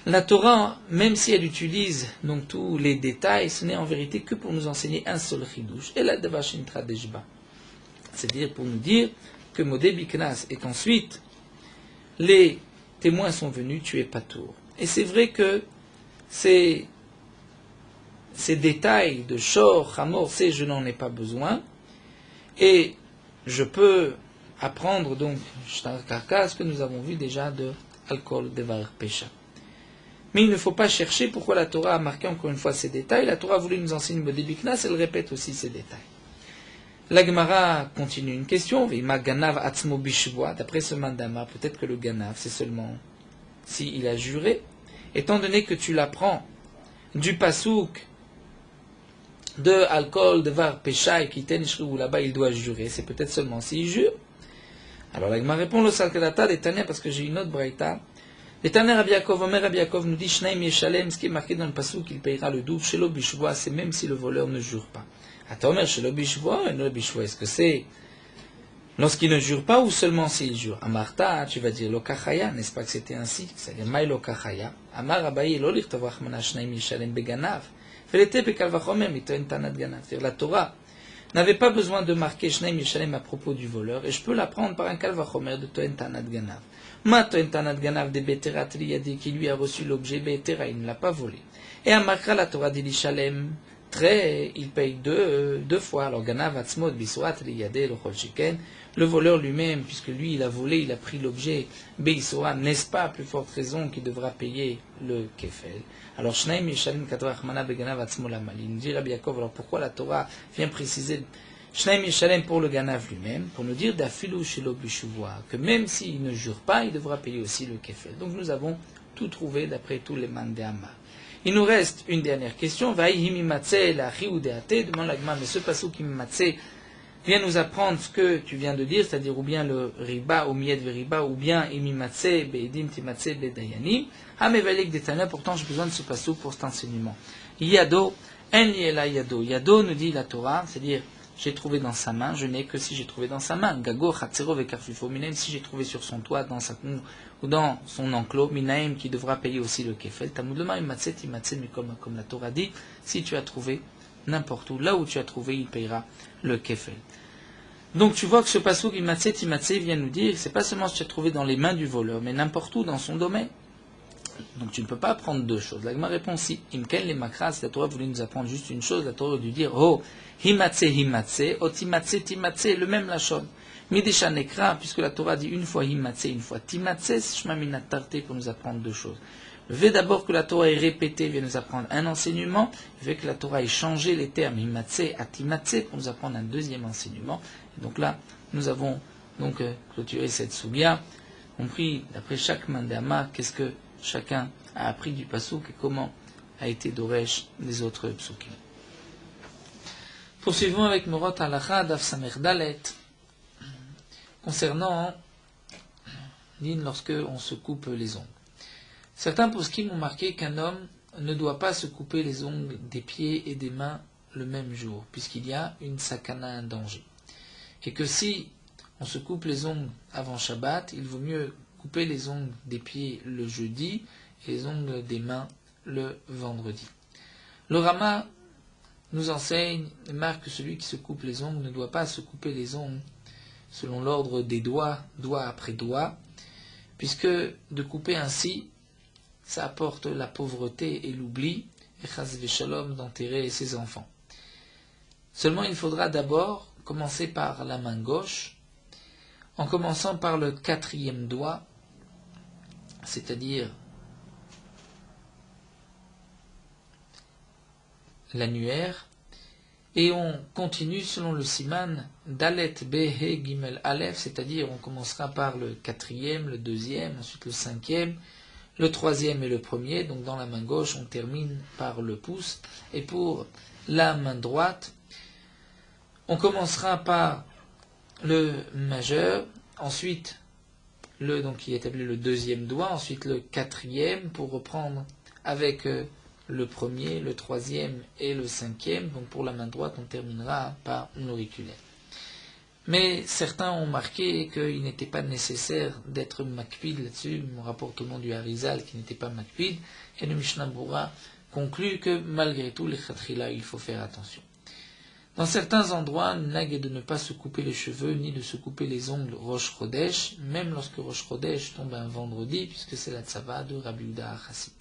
la Torah, même si elle utilise donc tous les détails, ce n'est en vérité que pour nous enseigner un seul chidouche, et la devashin tradejba. C'est-à-dire pour nous dire que Modé Biknas et qu'ensuite les témoins sont venus tuer Patour. Et c'est vrai que ces détails de Shor, Hamor, je n'en ai pas besoin. Et je peux apprendre donc, ce que nous avons vu déjà de Alcool Devar Pesha. Mais il ne faut pas chercher pourquoi la Torah a marqué encore une fois ces détails. La Torah a voulu nous enseigner Modé Biknas, elle répète aussi ces détails. La Gemara continue une question. D'après ce mandama, peut-être que le Ganav, c'est seulement s'il a juré. Étant donné que tu l'apprends du pasouk de alcool, de var, pesha et qui ten où là-bas il doit jurer, c'est peut-être seulement s'il jure. Alors la Gemara répond le salkadata des Tanya parce que j'ai une autre braïta. Les Tanya Rabbi Yaakov, Omer Rabbi Yaakov nous dit Shnaim Yeshalem, ce qui est marqué dans le pasouk qu'il payera le double. Shelo bishvoa, c'est même si le voleur ne jure pas. Attends, Shelo bishvoa, no bishvoa, est-ce que c'est lorsqu'il ne jure pas ou seulement s'il jure? Amarta, tu vas dire lokachaya, n'est-ce pas que c'était ainsi? C'est-à-dire maï lokachaya. Amar Abaye lo lichtavach mana Shnaim Yeshalem beganav. La Torah n'avait pas besoin de marquer Shnaim Yeshalem à propos du voleur, et je peux l'apprendre par un kalvachomer de Toen Tanat Ganav. Ma Toen Tanat Ganav de Beterat Liyadi qui lui a reçu l'objet Betera, il ne l'a pas volé. Et à Makra, la Torah dit Shalem, très, il paye deux fois. Alors Ganav Atzmod Bisurat Liyade, le Cholchiken, le voleur lui-même, puisque lui il a volé, il a pris l'objet Beisora, n'est-ce pas à plus forte raison qu'il devra payer le Kefel? Alors, Shnaim Yeshalem Kadrach Mana Beganav Atzmo Lamal. Il nous dit Rabbi Yaakov, alors pourquoi la Torah vient préciser Shnaim Yeshalem pour le Ganav lui-même, pour nous dire d'Afilu Shelo Bishuvua, que même s'il ne jure pas, il devra payer aussi le Kefel. Donc nous avons tout trouvé d'après tous les Mandéama. Il nous reste une dernière question. Vaïhimi Matse la Chiudeate, demande l'Agma, mais ce passou qui Matse vient nous apprendre ce que tu viens de dire, c'est-à-dire ou bien le riba, ou miet veriba, ou bien imimatse, beidim, timatse, bedayanim. Ah, mais valik detana, pourtant j'ai besoin de ce passou pour cet enseignement. Yado, en liela yado. Yado nous dit la Torah, c'est-à-dire j'ai trouvé dans sa main, je n'ai que si j'ai trouvé dans sa main. Gago, chatzero, vekarfifo, minaim, si j'ai trouvé sur son toit, dans sa ou dans son enclos, minaim, qui devra payer aussi le kefel. Tamoudlema, imatse, timatse, mais comme la Torah dit, si tu as trouvé n'importe où, là où tu as trouvé, il payera le kefel. Donc tu vois que ce passouk imatse timatse vient nous dire, c'est pas seulement ce que tu as trouvé dans les mains du voleur, mais n'importe où dans son domaine. Donc tu ne peux pas apprendre deux choses. La Gemara répond si, imken les makras, la Torah voulait nous apprendre juste une chose, la Torah aurait dû dire, oh, himatse, oh timatse, le même lachon. Midisha nekra, puisque la Torah dit une fois himatse, une fois timatse, shma minatarte pour nous apprendre deux choses. Le fait d'abord que la Torah est répétée vient nous apprendre un enseignement, le fait que la Torah ait changé les termes himatse à timatse pour nous apprendre un deuxième enseignement. Et donc là, nous avons donc clôturé cette sougya, compris d'après chaque mandama, qu'est-ce que chacun a appris du pasouk et comment a été Doresh des autres psukim. Poursuivons avec Morot Halacha Daf Samer Dalet, concernant l'île lorsque on se coupe les ongles. Certains poskim ont marqué qu'un homme ne doit pas se couper les ongles des pieds et des mains le même jour, puisqu'il y a une sakana, un danger. Et que si on se coupe les ongles avant Shabbat, il vaut mieux couper les ongles des pieds le jeudi et les ongles des mains le vendredi. Le Rama nous enseigne et marque que celui qui se coupe les ongles ne doit pas se couper les ongles selon l'ordre des doigts, doigt après doigt, puisque de couper ainsi, ça apporte la pauvreté et l'oubli, et chas v'shalom d'enterrer ses enfants. Seulement il faudra d'abord commencer par la main gauche, en commençant par le 4e doigt, c'est-à-dire l'annuaire, et on continue selon le siman Dalet Behe Gimel Aleph, c'est-à-dire on commencera par le 4e, le 2e, ensuite le 5e, le 3e et le 1er, donc dans la main gauche on termine par le pouce, et pour la main droite, on commencera par le majeur, ensuite donc qui est appelé le 2e doigt, ensuite le 4e pour reprendre avec le 1er, le 3e et le 5e. Donc pour la main droite, on terminera par l'auriculaire. Mais certains ont marqué qu'il n'était pas nécessaire d'être makpid là-dessus. On rapporte au nom du Harizal qui n'était pas makpid. Et le Mishnah Bura conclut que malgré tout, les khatrila, il faut faire attention. Dans certains endroits, le nag est de ne pas se couper les cheveux, ni de se couper les ongles Rosh Chodesh, même lorsque Rosh Chodesh tombe un vendredi, puisque c'est la tzava de Rabbi Yehuda HaChassid.